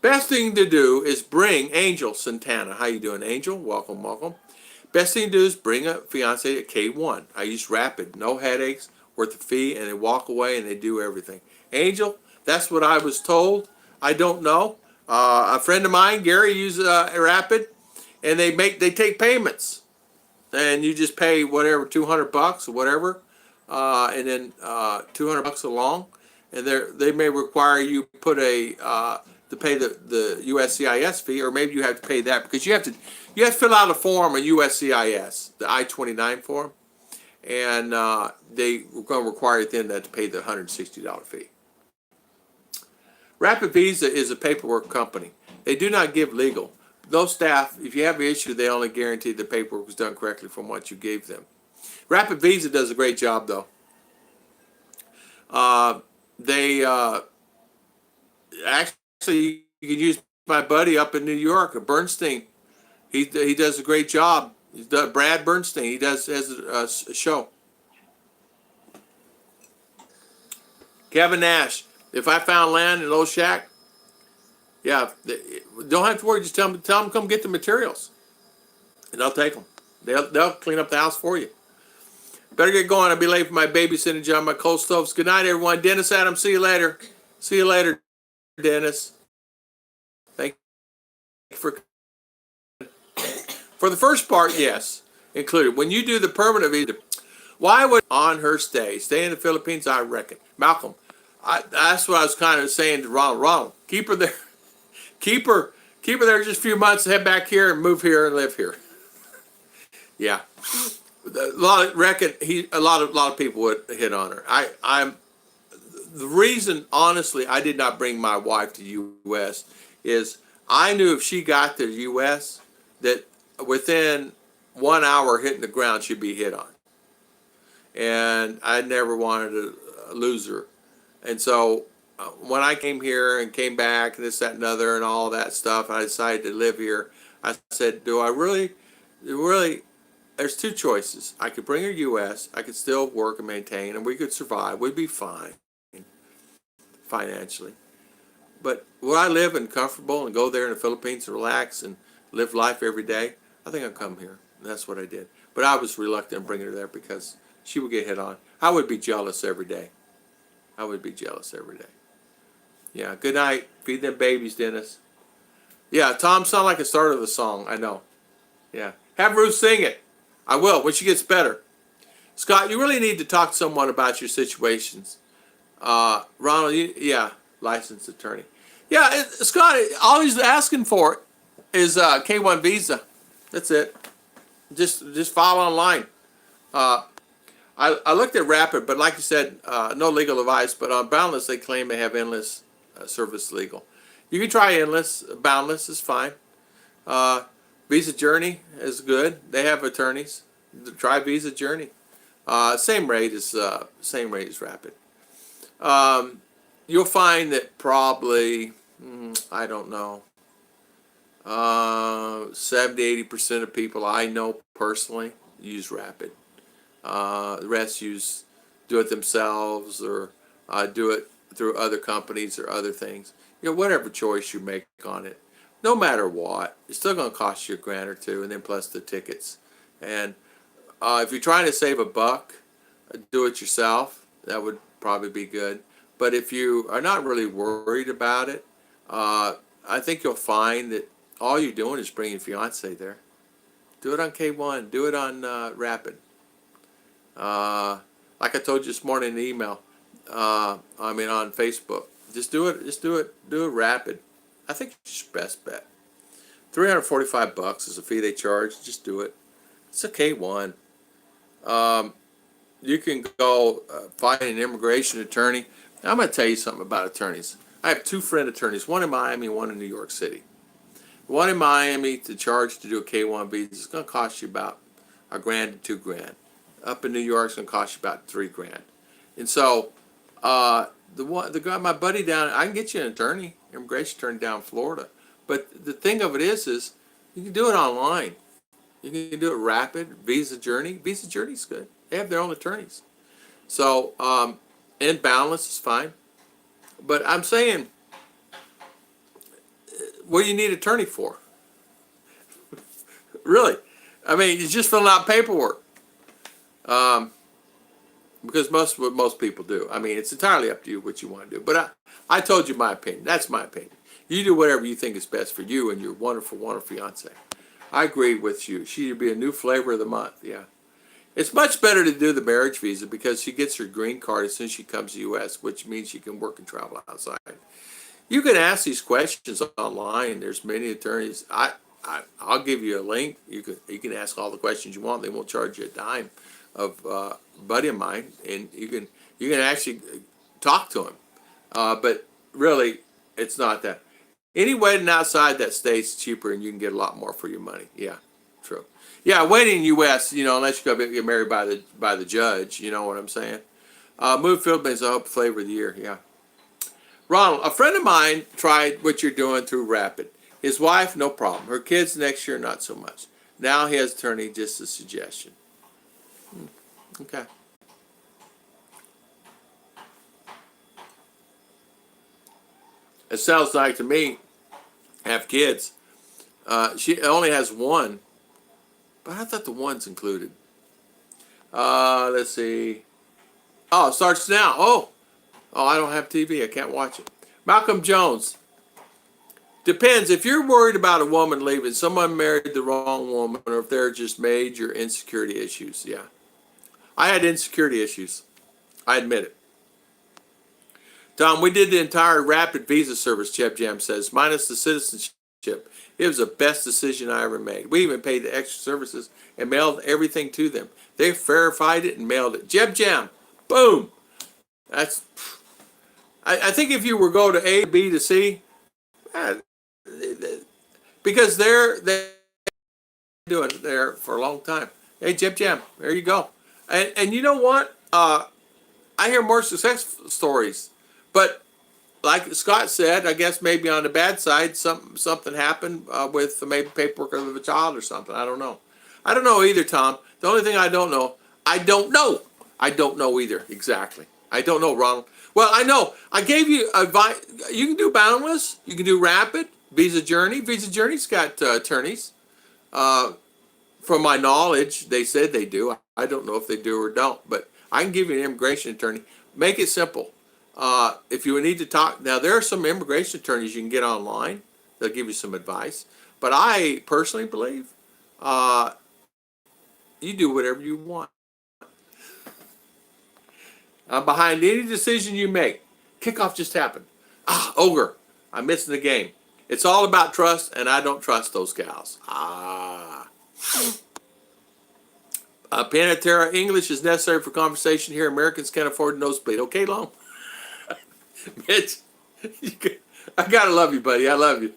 Best thing to do is bring Angel Santana. How you doing, Angel? Welcome. Best thing to do is bring a fiance at K1. I use Rapid, no headaches, worth the fee, and they walk away and they do everything. Angel, that's what I was told. I don't know. A friend of mine, Gary, uses Rapid, and they take payments, and you just pay whatever $200 or whatever, and then $200 along, and they may require you put to pay the USCIS fee, or maybe you have to pay that because you have to fill out a form, a USCIS, the I-29 form, and they're going to require you then to pay the $160 fee. Rapid Visa is a paperwork company. They do not give legal. Those staff, if you have an issue, they only guarantee the paperwork was done correctly from what you gave them. Rapid Visa does a great job, though. They actually, you can use my buddy up in New York, Bernstein. He does a great job. Brad Bernstein. He has a show. Kevin Nash. If I found land in Old Shack, yeah, don't have to worry. Just tell them come get the materials, and they'll take them. They'll clean up the house for you. Better get going. I'll be late for my babysitting job. My coal stoves. Good night, everyone. Dennis Adams. See you later. See you later, Dennis. Thank you for the first part. Yes, included. When you do the permanent visa, why would on her stay in the Philippines? I reckon, Malcolm. That's what I was kind of saying to Ronald. Ronald, keep her there. Keep her there just a few months, head back here and move here and live here. Yeah. A lot of people would hit on her. I'm the reason, honestly, I did not bring my wife to U.S. is I knew if she got to the U.S. that within 1 hour hitting the ground she'd be hit on. And I never wanted to lose her. And so when I came here and came back, this, that, and other, and all that stuff, I decided to live here. I said, do I really, there's two choices. I could bring her U.S., I could still work and maintain, and we could survive. We'd be fine financially. But would I live and comfortable and go there in the Philippines and relax and live life every day? I think I'd come here. And that's what I did. But I was reluctant bringing her there because she would get hit on. I would be jealous every day. Yeah, good night. Feed them babies, Dennis. Yeah, Tom sounded like the start of the song. I know. Yeah. Have Ruth sing it. I will when she gets better. Scott, you really need to talk to someone about your situations. Ronald, licensed attorney. Yeah, Scott, all he's asking for is K1 visa. That's it. Just file online. I looked at Rapid, but like you said, no legal advice. But on Boundless, they claim they have endless service legal. You can try endless. Boundless is fine. Visa Journey is good. They have attorneys. Try Visa Journey. Same rate as Rapid. You'll find that probably I don't know. 70-80% of people I know personally use Rapid. The rest do it themselves or do it through other companies or other things. Whatever choice you make on it. no matter what, it's still going to cost you a grand or two, and then plus the tickets. And if you're trying to save a buck, do it yourself. That would probably be good. But if you are not really worried about it, I think you'll find that all you're doing is bringing fiance there. Do it on K1. Do it on Rapid. Like I told you this morning in the email, on Facebook. Just do it. Do it Rapid. I think it's your best bet. $345 is the fee they charge. Just do it. It's a K1. You can go find an immigration attorney. I'm going to tell you something about attorneys. I have two friend attorneys, one in Miami, one in New York City. One in Miami to charge to do a K1 visa is going to cost you about a grand to $2,000. Up in New York, it's going to cost you about $3,000. And so, the guy, my buddy down, I can get you an attorney, immigration attorney down in Florida. But the thing of it is you can do it online. You can do it Rapid, Visa Journey. Visa Journey's good. They have their own attorneys. So, and Boundless is fine. But I'm saying, what do you need an attorney for? Really? I mean, it's just filling out paperwork. Because what most people do. I mean, it's entirely up to you what you want to do. But I told you my opinion. That's my opinion. You do whatever you think is best for you and your wonderful, wonderful fiance. I agree with you. She should be a new flavor of the month. Yeah. It's much better to do the marriage visa because she gets her green card as soon as she comes to the U.S., which means she can work and travel outside. You can ask these questions online. There's many attorneys. I'll give you a link. You can ask all the questions you want. They won't charge you a dime. Of a buddy of mine, and you can actually talk to him. But really, it's not that. Any wedding outside that state's cheaper, and you can get a lot more for your money. Yeah, true. Yeah, wedding in the U.S., unless you go get married by the judge, you know what I'm saying? Move Philippines, I hope flavor of the year. Yeah. Ronald, a friend of mine tried what you're doing through Rapid. His wife, no problem. Her kids next year, not so much. Now he has attorney, just a suggestion. Okay. It sounds like to me, have kids. She only has one, but I thought the one's included. Let's see. Oh, it starts now. Oh, I don't have TV. I can't watch it. Malcolm Jones. Depends. If you're worried about a woman leaving, someone married the wrong woman, or if they're just major insecurity issues, yeah. I had insecurity issues. I admit it. Tom, we did the entire Rapid Visa service, Jeb Jam says, minus the citizenship. It was the best decision I ever made. We even paid the extra services and mailed everything to them. They verified it and mailed it. Jeb Jam, boom. That's. I think if you were go to A, B to C, because they're doing it there for a long time. Hey, Jeb Jam, there you go. And you know what? I hear more success stories, but like Scott said, I guess maybe on the bad side, something happened with maybe paperwork of a child or something. I don't know. I don't know either, Tom. The only thing I don't know either. Exactly. I don't know, Ronald. Well, I know. I gave you advice. You can do Boundless. You can do Rapid. Visa Journey. Visa Journey's got attorneys. From my knowledge, they said they do. I don't know if they do or don't, but I can give you an immigration attorney. Make it simple. If you need to talk, now there are some immigration attorneys you can get online. They'll give you some advice. But I personally believe you do whatever you want. I'm behind any decision you make. Kickoff just happened. Ogre, I'm missing the game. It's all about trust, and I don't trust those gals. Panatera, English is necessary for conversation here. Americans can't afford nosebleed. Okay, Long? Mitch, I gotta love you, buddy. I love you.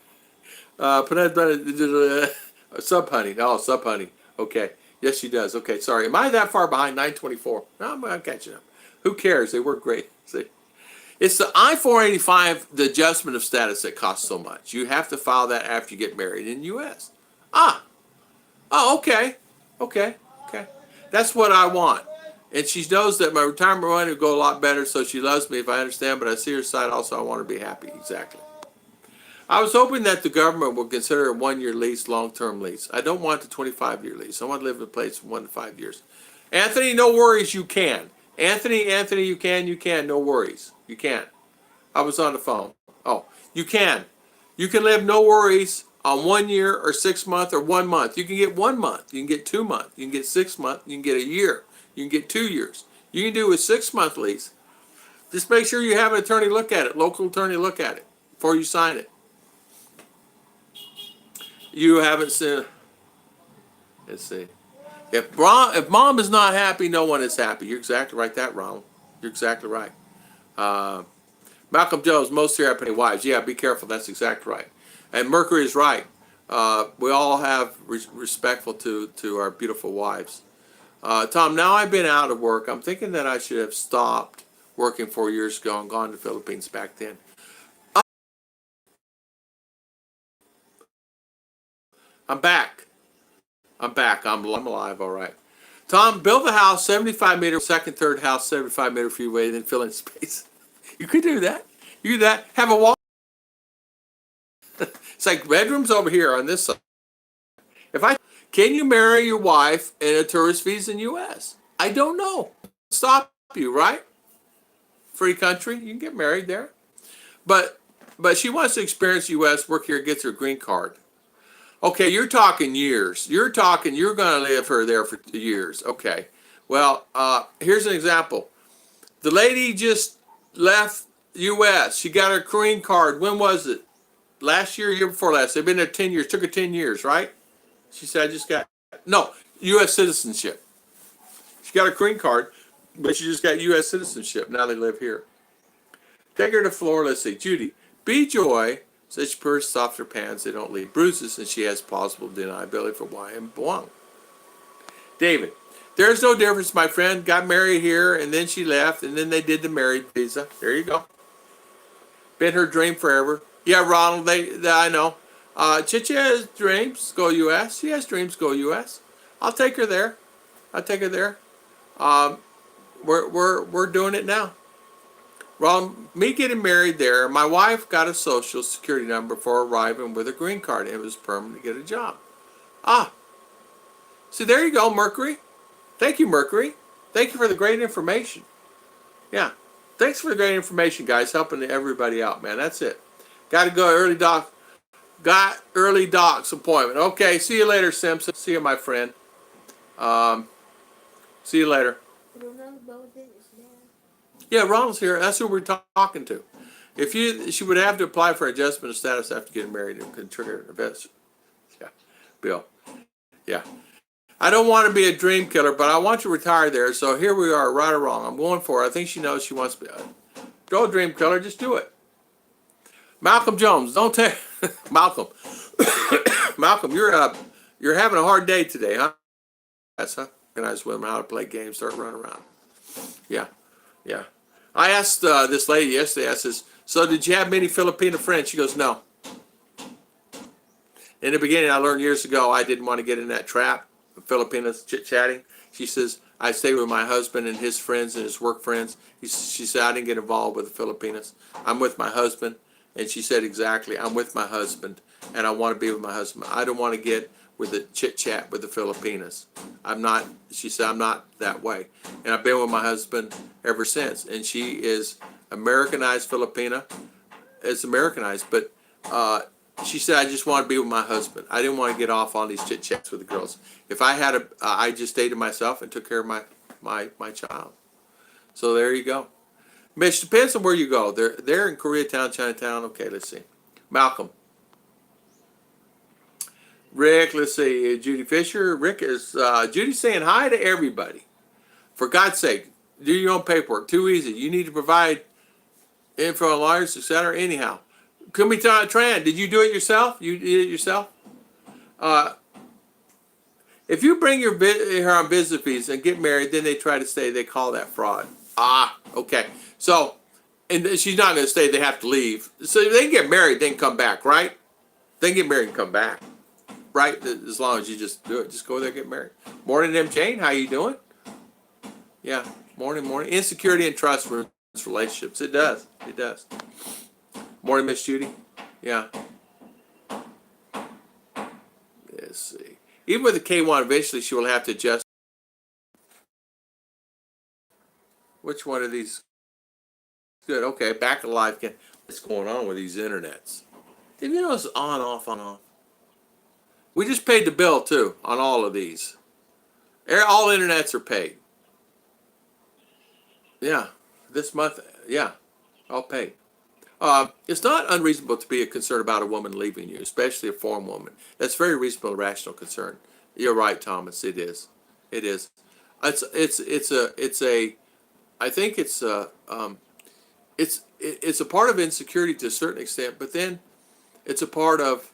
Sub honey. Oh, sub honey. Okay. Yes, she does. Okay, sorry. Am I that far behind? 924. No, I'm catching up. Who cares? They work great. See? It's the I-485, the adjustment of status that costs so much. You have to file that after you get married in the U.S. Oh, okay. Okay. That's what I want. And she knows that my retirement money will go a lot better, so she loves me if I understand, but I see her side also. I want her to be happy. Exactly. I was hoping that the government would consider a 1-year lease long-term lease. I don't want the 25-year lease. I want to live in a place from 1 to 5 years. Anthony, no worries, you can. Anthony, you can, no worries. You can. I was on the phone. Oh, you can. You can live no worries on 1 year or 6 months or 1 month. You can get 1 month. You can get 2 months. You can get 6 months. You can get a year. You can get 2 years. You can do a 6-month lease. Just make sure you have an attorney look at it, local attorney look at it before you sign it. You haven't seen. Let's see. If mom is not happy, no one is happy. You're exactly right, that Ronald. You're exactly right. Malcolm Jones, most therapy wives. Yeah, be careful. That's exactly right. And Mercury is right. We all have respectful to our beautiful wives. Tom, now I've been out of work. I'm thinking that I should have stopped working 4 years ago and gone to the Philippines back then. I'm back. I'm back. I'm alive. All right. Tom, build a house 75 meter, second, third house 75 meter freeway, then fill in space. You could do that. You do that. Have a wall. It's like bedrooms over here on this side. Can you marry your wife in a tourist visa in U.S.? I don't know. Stop you, right? Free country. You can get married there. But she wants to experience U.S., work here, gets her green card. Okay, you're talking years. You're going to live her there for years. Okay. Well, here's an example. The lady just left U.S. She got her green card. When was it? Last year, year before last. They've been there 10 years. Took her 10 years, right? She said, I just got, no, U.S. citizenship. She got a green card, but she just got U.S. citizenship. Now they live here. Take her to Florida. Let's see. Judy, B. Joy says she purrs softer pants. They don't leave bruises, and she has plausible deniability for why and belong. David, there's no difference, my friend. Got married here, and then she left, and then they did the married visa. There you go. Been her dream forever. Yeah, Ronald, I know. Chicha has dreams, go U.S. She has dreams, go U.S. I'll take her there. We're doing it now. Ronald, me getting married there, my wife got a social security number before arriving with a green card. It was permanent to get a job. See, there you go, Mercury. Thank you, Mercury. Thank you for the great information. Yeah. Thanks for the great information, guys. Helping everybody out, man. That's it. Got to go early doc. Got early docs appointment. Okay, see you later, Simpson. See you, my friend. See you later. Yeah, Ronald's here. That's who we're talking to. She would have to apply for adjustment of status after getting married and could trigger an event. Yeah, Bill. Yeah. I don't want to be a dream killer, but I want to retire there. So here we are, right or wrong. I'm going for it. I think she knows she wants to be. Go, dream killer. Just do it. Malcolm Jones, don't take Malcolm. Malcolm, you're having a hard day today, huh? That's huh? Organize women how to play games, start running around. Yeah. I asked this lady yesterday. I says, "So did you have many Filipino friends?" She goes, "No." In the beginning, I learned years ago I didn't want to get in that trap of Filipinos chit-chatting. She says, I stayed with my husband and his friends and his work friends. She said, I didn't get involved with the Filipinos. I'm with my husband. And she said, exactly, I'm with my husband, and I want to be with my husband. I don't want to get with the chit-chat with the Filipinas. She said, I'm not that way. And I've been with my husband ever since. And she is Americanized Filipina. It's Americanized, but she said, I just want to be with my husband. I didn't want to get off on these chit-chats with the girls. If I had I just stayed to myself and took care of my child. So there you go. Mitch, depends on where you go. They're in Koreatown, Chinatown. Okay, let's see. Malcolm. Rick, let's see. Judy Fisher. Rick is, Judy's saying hi to everybody. For God's sake, do your own paperwork. Too easy. You need to provide info on lawyers, etc. Anyhow. Kumi Tran, did you do it yourself? You did it yourself? If you bring her on business visa and get married, then they try to stay. They call that fraud. Okay. So, and she's not going to stay. They have to leave. So they can get married, then come back, right? They can get married and come back, right? As long as you just do it. Just go there and get married. Morning, M. Jane. How you doing? Yeah. Morning. Insecurity and trust ruins relationships. It does. Morning, Miss Judy. Yeah. Let's see. Even with the K1, eventually she will have to adjust. Which one of these? Good. Okay, back alive again. What's going on with these internets? Did you know it's on, off, on, off? We just paid the bill too on all of these. All internets are paid. Yeah, this month. Yeah, all paid. It's not unreasonable to be concerned about a woman leaving you, especially a foreign woman. That's very reasonable, rational concern. You're right, Thomas. It is. It is. It's a. I think it's a part of insecurity to a certain extent, but then it's a part of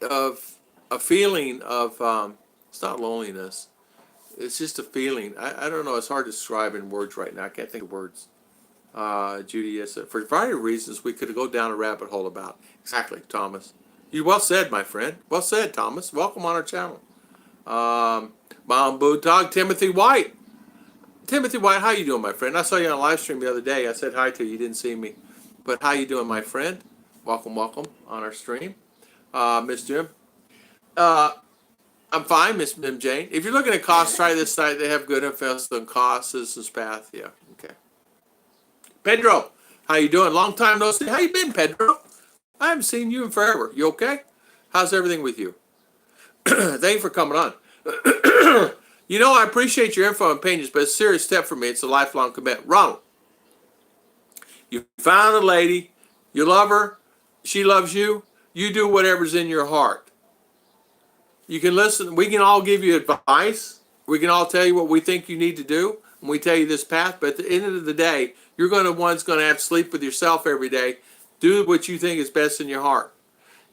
a feeling of it's not loneliness. It's just a feeling. I don't know. It's hard to describe in words right now. I can't think of words. Judy, yes, for a variety of reasons, we could go down a rabbit hole about. Exactly, Thomas. You well said, my friend. Well said, Thomas. Welcome on our channel. Mom Boo Dog, Timothy White. Timothy White, how you doing, my friend? I saw you on a live stream the other day. I said hi to you. You didn't see me. But how you doing, my friend? Welcome, welcome on our stream. Miss Jim. I'm fine, Miss Mim Jane. If you're looking at costs, try this site. They have good info on costs, Citizens Path. Yeah, okay. Pedro, how you doing? Long time no see. How you been, Pedro? I haven't seen you in forever. You okay? How's everything with you? Thank you for coming on. You know, I appreciate your info and opinions, but it's a serious step for me. It's a lifelong commitment. Ronald, you found a lady. You love her. She loves you. You do whatever's in your heart. You can listen. We can all give you advice. We can all tell you what we think you need to do. And we tell you this path. But at the end of the day, you're going to have to sleep with yourself every day. Do what you think is best in your heart.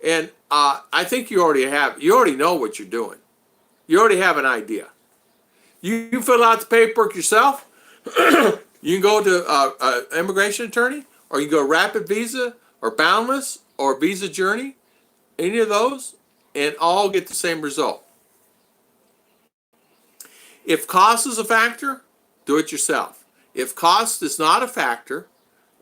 And I think you already know what you're doing. You already have an idea. You can fill out the paperwork yourself. You can go to an immigration attorney, or you can go Rapid Visa, or Boundless, or Visa Journey, any of those, and all get the same result. If cost is a factor, do it yourself. If cost is not a factor,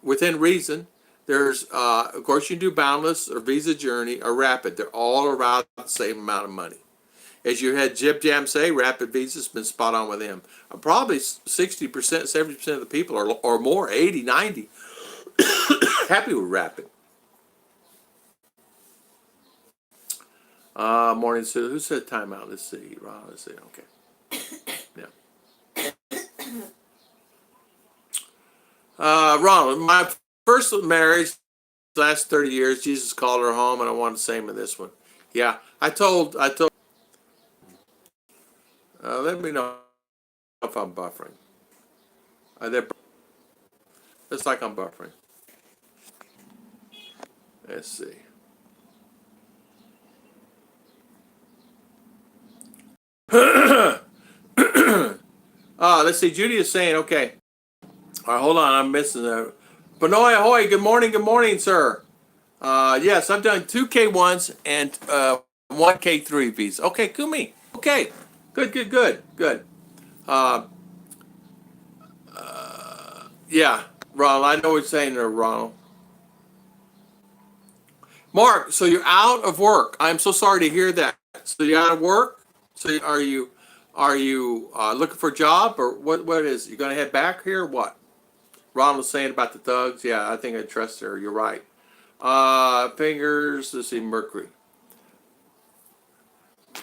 within reason, there's, of course, you can do Boundless, or Visa Journey, or Rapid. They're all around the same amount of money. As you had Jib Jam say, Rapid Visa's been spot on with him. Probably 60%, 70% of the people, or more, 80, 90, happy with Rapid. Morning, Sue. Who said timeout? Let's see. Ron, let's see. Okay. Yeah. Ronald, my first marriage, last 30 years, Jesus called her home, and I want the same in this one. Yeah, I told. Let me know if I'm buffering. Looks like I'm buffering. Let's see. Let's see. Judy is saying, okay. All right, hold on. I'm missing that. Benoy Ahoy, good morning, sir. Yes, I've done 2 K1s and 1 K3 visa. Okay, Kumi. Okay, good. Yeah, Ronald, I know what you're saying there, Ronald. Mark, so you're out of work. I'm so sorry to hear that. So you're out of work? So are you looking for a job, or what is, you going to head back here or what? Ronald was saying about the thugs. Yeah, I think I trust her. You're right. Fingers, let's see, Mercury.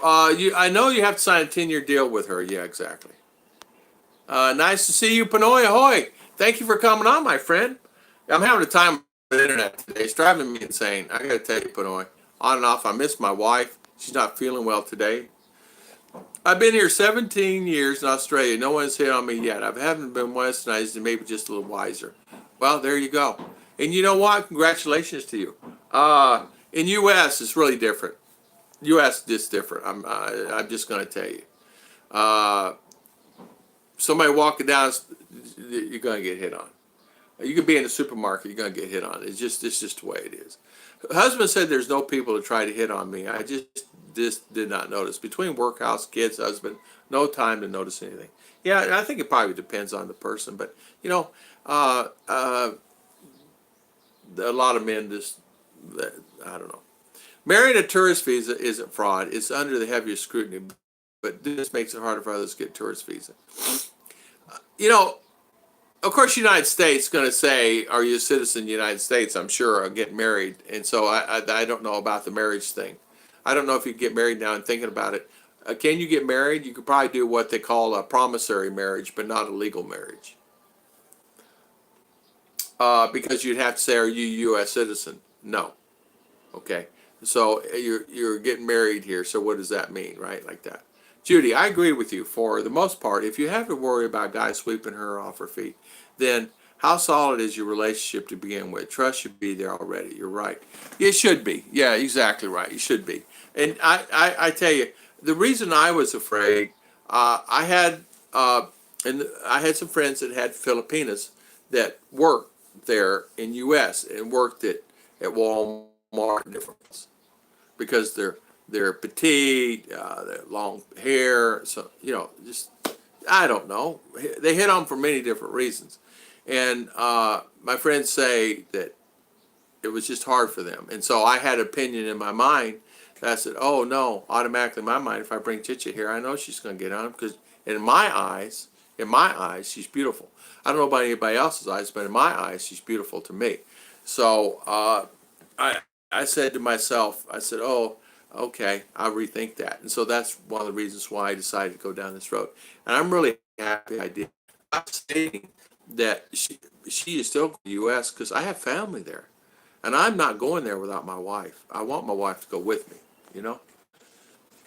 I know you have to sign a 10-year deal with her. Yeah, exactly. Nice to see you, Panoy Ahoy. Thank you for coming on, my friend. I'm having a time on the internet today. It's driving me insane. I got to tell you, Panoy. On and off, I miss my wife. She's not feeling well today. I've been here 17 years in Australia. No one's hit on me yet. I haven't been westernized and maybe just a little wiser. Well, there you go. And you know what? Congratulations to you. In U.S., it's really different. U.S. is just different. I'm just going to tell you. Somebody walking down, you're going to get hit on. You could be in the supermarket, you're going to get hit on. It's just the way it is. Husband said there's no people to try to hit on me. I just did not notice. Between workhouse, kids, husband, no time to notice anything. Yeah, I think it probably depends on the person, but you know, a lot of men just, I don't know. Marrying a tourist visa isn't fraud. It's under the heaviest scrutiny, but this makes it harder for others to get tourist visa. You know, of course, the United States is going to say, "Are you a citizen of the United States?" I'm sure I'll get married, and so I don't know about the marriage thing. I don't know if you get married now. And thinking about it, can you get married? You could probably do what they call a promissory marriage, but not a legal marriage, because you'd have to say, "Are you a U.S. citizen?" No. Okay. So you're getting married here. So what does that mean, right? Like that. Judy, I agree with you. For the most part, if you have to worry about guys sweeping her off her feet, then how solid is your relationship to begin with? Trust should be there already. You're right. It should be. Yeah, exactly right. You should be. And I tell you, the reason I was afraid, I had and I had some friends that had Filipinas that worked there in U.S. and worked at Walmart and different places because they're petite, they're long hair, so just I don't know. They hit on for many different reasons, and my friends say that it was just hard for them, and so I had an opinion in my mind. That I said, "Oh no!" Automatically, in my mind, if I bring Chicha here, I know she's going to get on him because in my eyes, she's beautiful. I don't know about anybody else's eyes, but in my eyes, she's beautiful to me. So I said to myself, I said, "Oh, okay, I'll rethink that." And so that's one of the reasons why I decided to go down this road. And I'm really happy I did. I'm saying that she is still in the U.S. because I have family there. And I'm not going there without my wife. I want my wife to go with me, you know?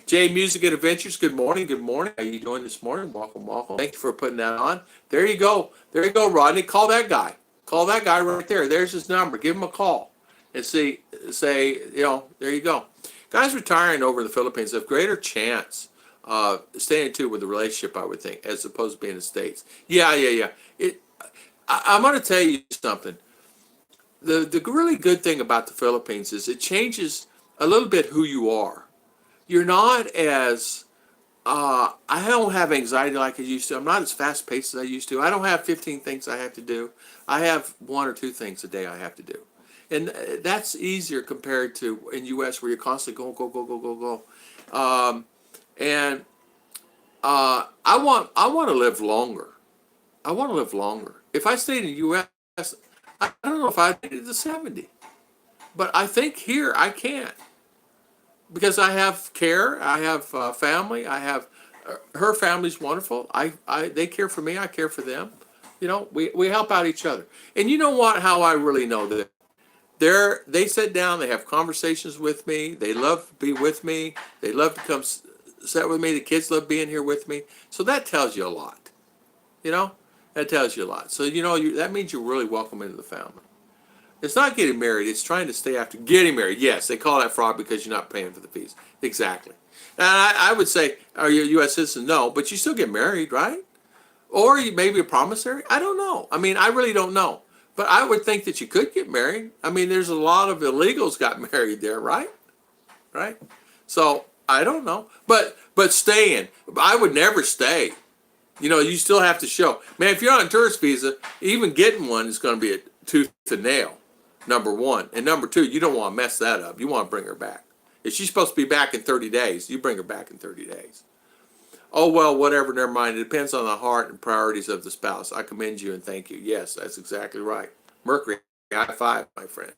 Jay Music and Adventures, good morning, good morning. How you doing this morning? Welcome, welcome. Thank you for putting that on. There you go. There you go, Rodney. Call that guy. Call that guy right there. There's his number. Give him a call and say, there you go. Guys retiring over in the Philippines have greater chance staying too with the relationship, I would think, as opposed to being in the States. Yeah. I'm going to tell you something. The really good thing about the Philippines is it changes a little bit who you are. You're not as I don't have anxiety like I used to. I'm not as fast paced as I used to. I don't have 15 things I have to do. I have one or two things a day I have to do, and that's easier compared to in U.S. where you're constantly go. And I want to live longer. I want to live longer. If I stayed in the U.S., I don't know if I'd make it to 70, but I think here I can. Because I have care, I have family, I have her family's wonderful. They care for me, I care for them. We help out each other. And you know what? How I really know that they sit down, they have conversations with me, they love to be with me, they love to come sit with me. The kids love being here with me. So that tells you a lot. That tells you a lot. So that means you're really welcome into the family. It's not getting married. It's trying to stay after getting married. Yes, they call that fraud because you're not paying for the fees. Exactly. And I would say, are you a U.S. citizen? No, but you still get married, right? Or you maybe a promissory? I don't know. I mean, I really don't know. But I would think that you could get married. I mean, there's a lot of illegals got married there, right? Right? So, I don't know. But staying. I would never stay. You still have to show. Man, if you're on a tourist visa, even getting one is going to be a tooth and nail. Number one. And number two, you don't want to mess that up. You want to bring her back. If she's supposed to be back in 30 days, you bring her back in 30 days. Oh, well, whatever, never mind. It depends on the heart and priorities of the spouse. I commend you and thank you. Yes, that's exactly right. Mercury, high five, my friend.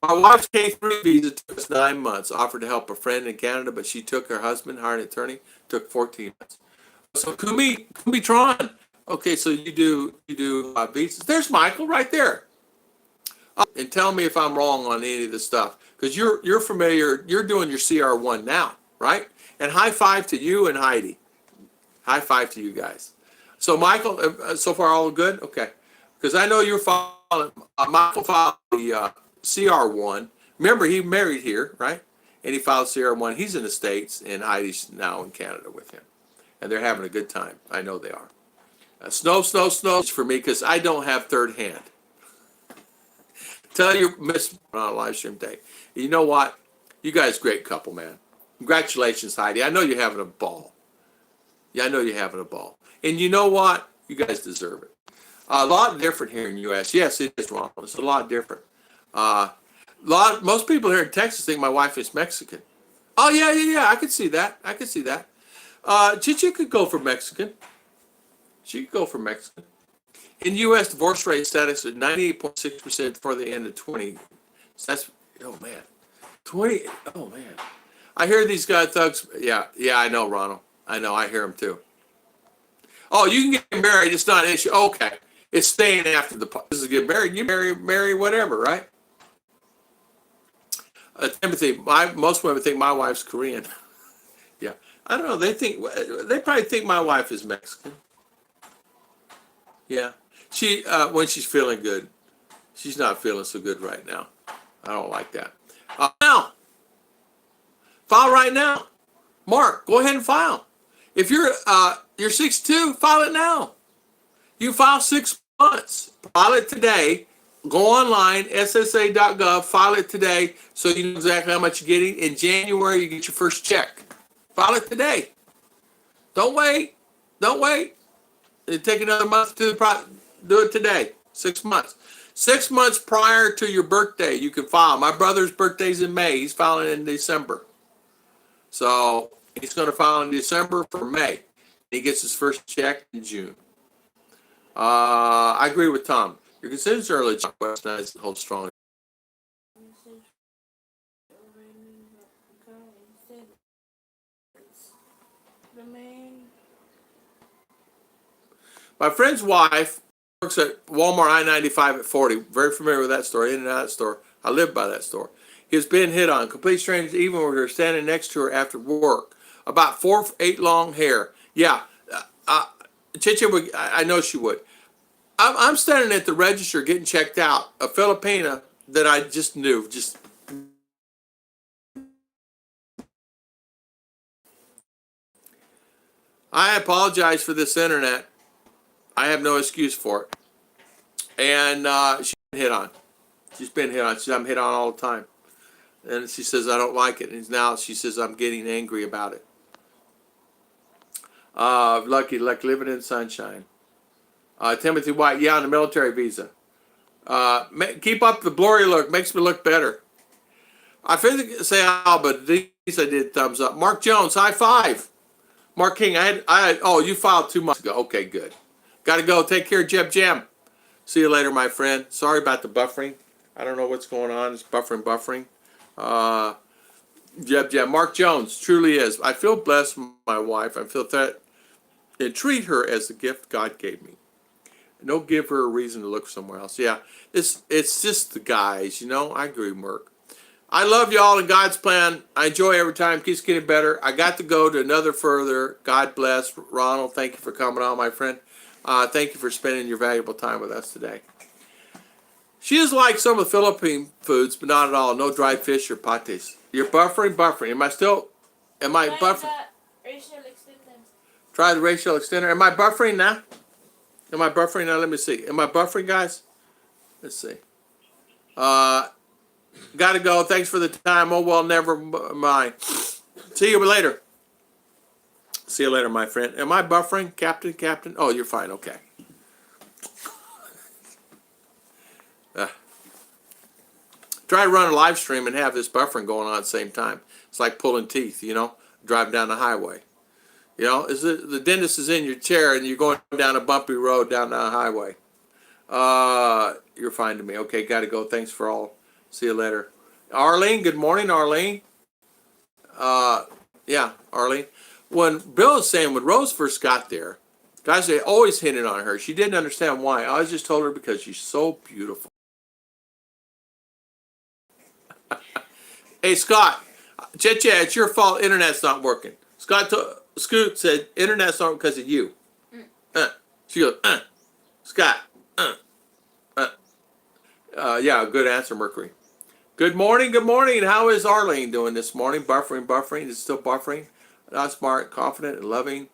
My wife's K3 visa took us 9 months. Offered to help a friend in Canada, but she took her husband, hired an attorney, took 14 months. So Kumi Tron. Okay, so you do visas. There's Michael right there. And tell me if I'm wrong on any of this stuff, because you're familiar. You're doing your CR1 now, right? And high five to you and Heidi. High five to you guys. So Michael, so far all good? Okay, because I know you're following. Michael filed the CR1. Remember, he married here, right? And he filed CR1. He's in the States, and Heidi's now in Canada with him, and they're having a good time. I know they are. Snow for me because I don't have third hand. Tell your miss on a live stream day. You know what? You guys, great couple, man. Congratulations, Heidi. I know you're having a ball. Yeah, I know you're having a ball. And you know what? You guys deserve it. A lot different here in the U.S. Yes, it is wrong. It's a lot different. Most people here in Texas think my wife is Mexican. Oh yeah. I can see that. I can see that. Chichi could go for Mexican. She could go for Mexican. In U.S., divorce rate status is 98.6% for the end of 20. So that's, oh man, 20. Oh man, I hear these guy thugs. Yeah, I know, Ronald. I know. I hear them too. Oh, you can get married. It's not an issue. Okay, it's staying after the. This is get married. You marry whatever, right? Timothy, most women think my wife's Korean. Yeah, I don't know. They probably think my wife is Mexican. Yeah, she when she's feeling good. She's not feeling so good right now. I don't like that. Now, file right now. Mark, go ahead and file. If you're 62, file it now. You file 6 months. File it today. Go online, ssa.gov, file it today so you know exactly how much you're getting. In January, you get your first check. File it today. Don't wait. Don't wait. It'll take another month to do it today. 6 months. 6 months prior to your birthday, you can file. My brother's birthday's in May. He's filing in December. So he's going to file in December for May. He gets his first check in June. I agree with Tom. Your concerns are legit. Hold strong. My friend's wife works at Walmart I-95 at 40. Very familiar with that store, in and out of that store. I live by that store. He has been hit on. Complete strangers, even when we were standing next to her after work. About 4'8" long hair. Yeah, Chicha would. I know she would. I'm standing at the register getting checked out. A Filipina that I just knew. I apologize for this internet. I have no excuse for it. And she's been hit on. She's been hit on. She says, I'm hit on all the time. And she says, I don't like it. And now she says, I'm getting angry about it. Lucky, like living in sunshine. Timothy White, yeah, on the military visa. Keep up the blurry look. Makes me look better. I physically say how, but these I did thumbs up. Mark Jones, high five. Mark King, oh, you filed 2 months ago. Okay, good. Got to go. Take care, Jeb Jam. See you later, my friend. Sorry about the buffering. I don't know what's going on. It's buffering. Jeb Jam. Mark Jones, truly is. I feel blessed with my wife. I feel that and treat her as the gift God gave me. Don't give her a reason to look somewhere else. Yeah, it's just the guys, you know. I agree, Mark. I love y'all in God's plan. I enjoy every time. Keeps getting better. I got to go to another further. God bless. Ronald, thank you for coming on, my friend. Thank you for spending your valuable time with us today. She is like some of the Philippine foods, but not at all. No dried fish or pates. You're buffering. Am I buffering? Try the racial extender. Am I buffering now? Let me see. Am I buffering, guys? Let's see. Gotta go. Thanks for the time. Oh, well, never mind. See you later. See you later, my friend. Am I buffering, Captain? Oh, you're fine. Okay. Try to run a live stream and have this buffering going on at the same time. It's like pulling teeth, you know, driving down the highway. You know, the dentist is in your chair and you're going down a bumpy road down the highway. You're fine to me. Okay, got to go. Thanks for all. See you later. Arlene, good morning, Arlene. Yeah, Arlene. When Bill is saying when Rose first got there, guys, they always hinted on her. She didn't understand why. I just told her because she's so beautiful. Hey, Scott. It's your fault. Internet's not working. Scoot said, internet's not because of you. She goes, Scott. Yeah, good answer, Mercury. Good morning. How is Arlene doing this morning? Buffering. Is it still buffering? Not smart, confident, and loving.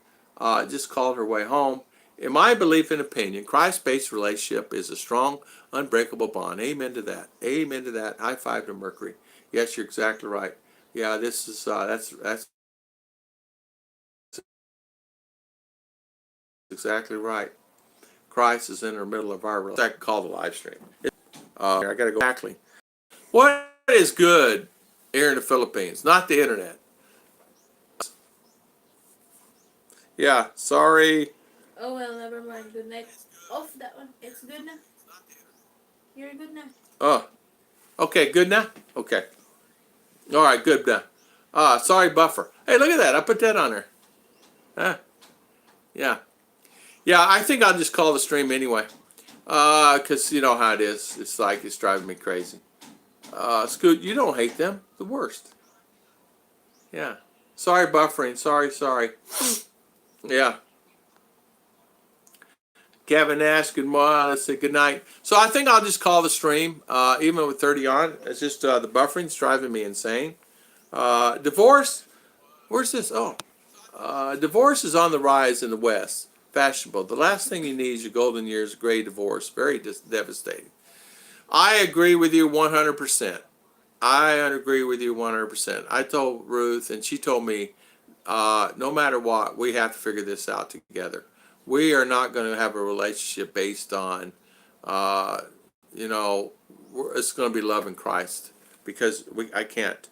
Just called her way home. In my belief and opinion, Christ-based relationship is a strong, unbreakable bond. Amen to that. High five to Mercury. Yes, you're exactly right. Yeah, this is that's exactly right. Christ is in the middle of our relationship. I call the live stream. I got to go exactly. What is good here in the Philippines, not the internet. Yeah, sorry. Oh well, never mind. Good night. Off that one. It's good now. You're good now. Oh, okay, good now? Okay. All right, good now. Sorry, buffer. Hey, look at that. I put that on there. Huh? Yeah. Yeah, I think I'll just call the stream anyway. Because you know how it is. It's like it's driving me crazy. Scoot, you don't hate them. The worst. Yeah. Sorry, buffering. Sorry. Yeah. Kevin Nash, good morning. Let's say good night. So I think I'll just call the stream, even with 30 on. It's just the buffering's driving me insane. Divorce? Where's this? Oh. Divorce is on the rise in the West. Fashionable. The last thing you need is your golden years, gray divorce. Very devastating. I agree with you 100%. I agree with you 100%. I told Ruth, and she told me, no matter what, we have to figure this out together. We are not going to have a relationship based on, you know, it's going to be love in Christ because I can't.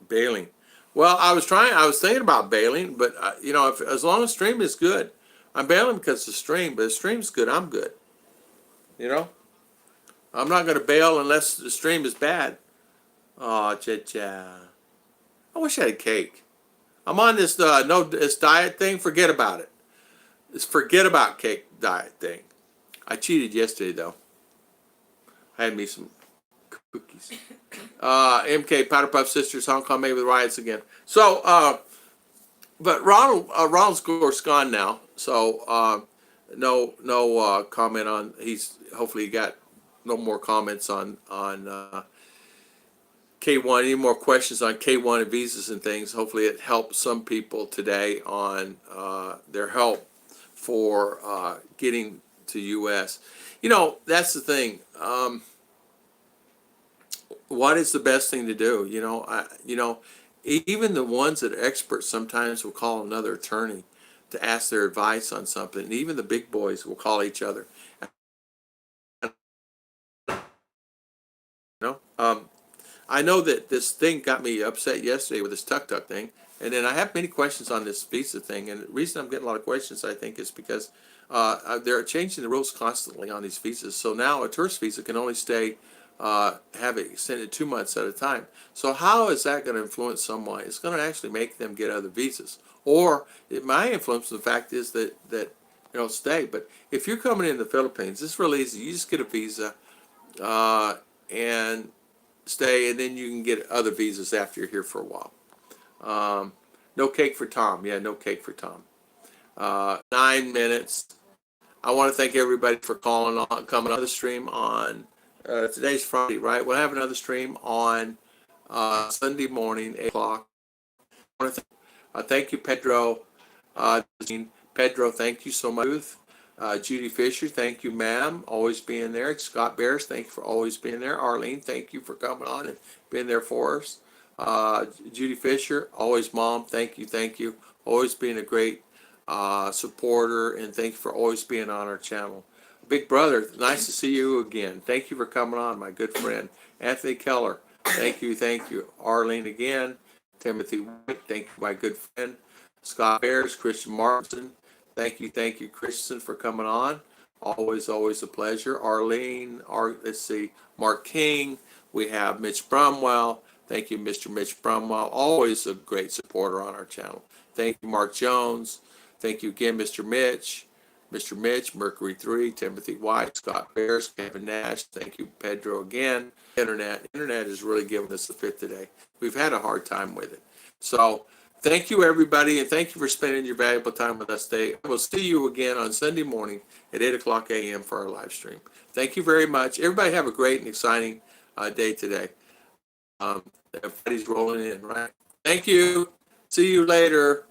Bailing. Well, I was thinking about bailing, but you know, as long as stream is good, I'm bailing because the stream, but if the stream's good, I'm good. You know, I'm not going to bail unless the stream is bad. Oh, cha. I wish I had cake. I'm on this this diet thing. Forget about it. Just forget about cake diet thing. I cheated yesterday though. I had me some cookies. MK Powder Puff Sisters, Hong Kong made with riots again. So, but Ronald's course gone now. So no comment on. Hopefully he got no more comments on K1. Any more questions on K1 and visas and things? Hopefully it helped some people today on their help for getting to U.S. You know, that's the thing. What is the best thing to do? You know, even the ones that are experts sometimes will call another attorney to ask their advice on something. And even the big boys will call each other. You know, I know that this thing got me upset yesterday with this tuk-tuk thing. And then I have many questions on this visa thing. And the reason I'm getting a lot of questions, I think, is because they're changing the rules constantly on these visas. So now a tourist visa can only stay, have it extended 2 months at a time. So how is that going to influence someone? It's going to actually make them get other visas. Or it might influence the fact is that you know, stay. But if you're coming in the Philippines, it's really easy. You just get a visa and stay, and then you can get other visas after you're here for a while. No cake for Tom. Yeah, no cake for Tom. 9 minutes. I want to thank everybody for coming on the stream on today's Friday, right? We'll have another stream on Sunday morning, 8 o'clock. I want to thank you, Pedro. Pedro, thank you so much. Ruth, Judy Fisher, thank you, ma'am, always being there. Scott Bears, thank you for always being there. Arlene, thank you for coming on and being there for us. Judy Fisher, always mom, thank you. Always being a great supporter, and thank you for always being on our channel. Big brother, nice to see you again. Thank you for coming on, my good friend. Anthony Keller, thank you. Arlene again. Timothy White, thank you, my good friend. Scott Bears, Christian Martin, thank you, Christian, for coming on. Always a pleasure. Arlene, let's see, Mark King, we have Mitch Brumwell. Thank you, Mr. Mitch Brumwell, always a great supporter on our channel. Thank you, Mark Jones. Thank you again, Mr. Mitch, Mercury 3, Timothy White, Scott Bears, Kevin Nash. Thank you, Pedro again. Internet is really giving us the fit today. We've had a hard time with it. So thank you, everybody, and thank you for spending your valuable time with us today. We'll see you again on Sunday morning at 8 o'clock a.m. for our live stream. Thank you very much. Everybody have a great and exciting day today. Everybody's rolling in, right? Thank you. See you later.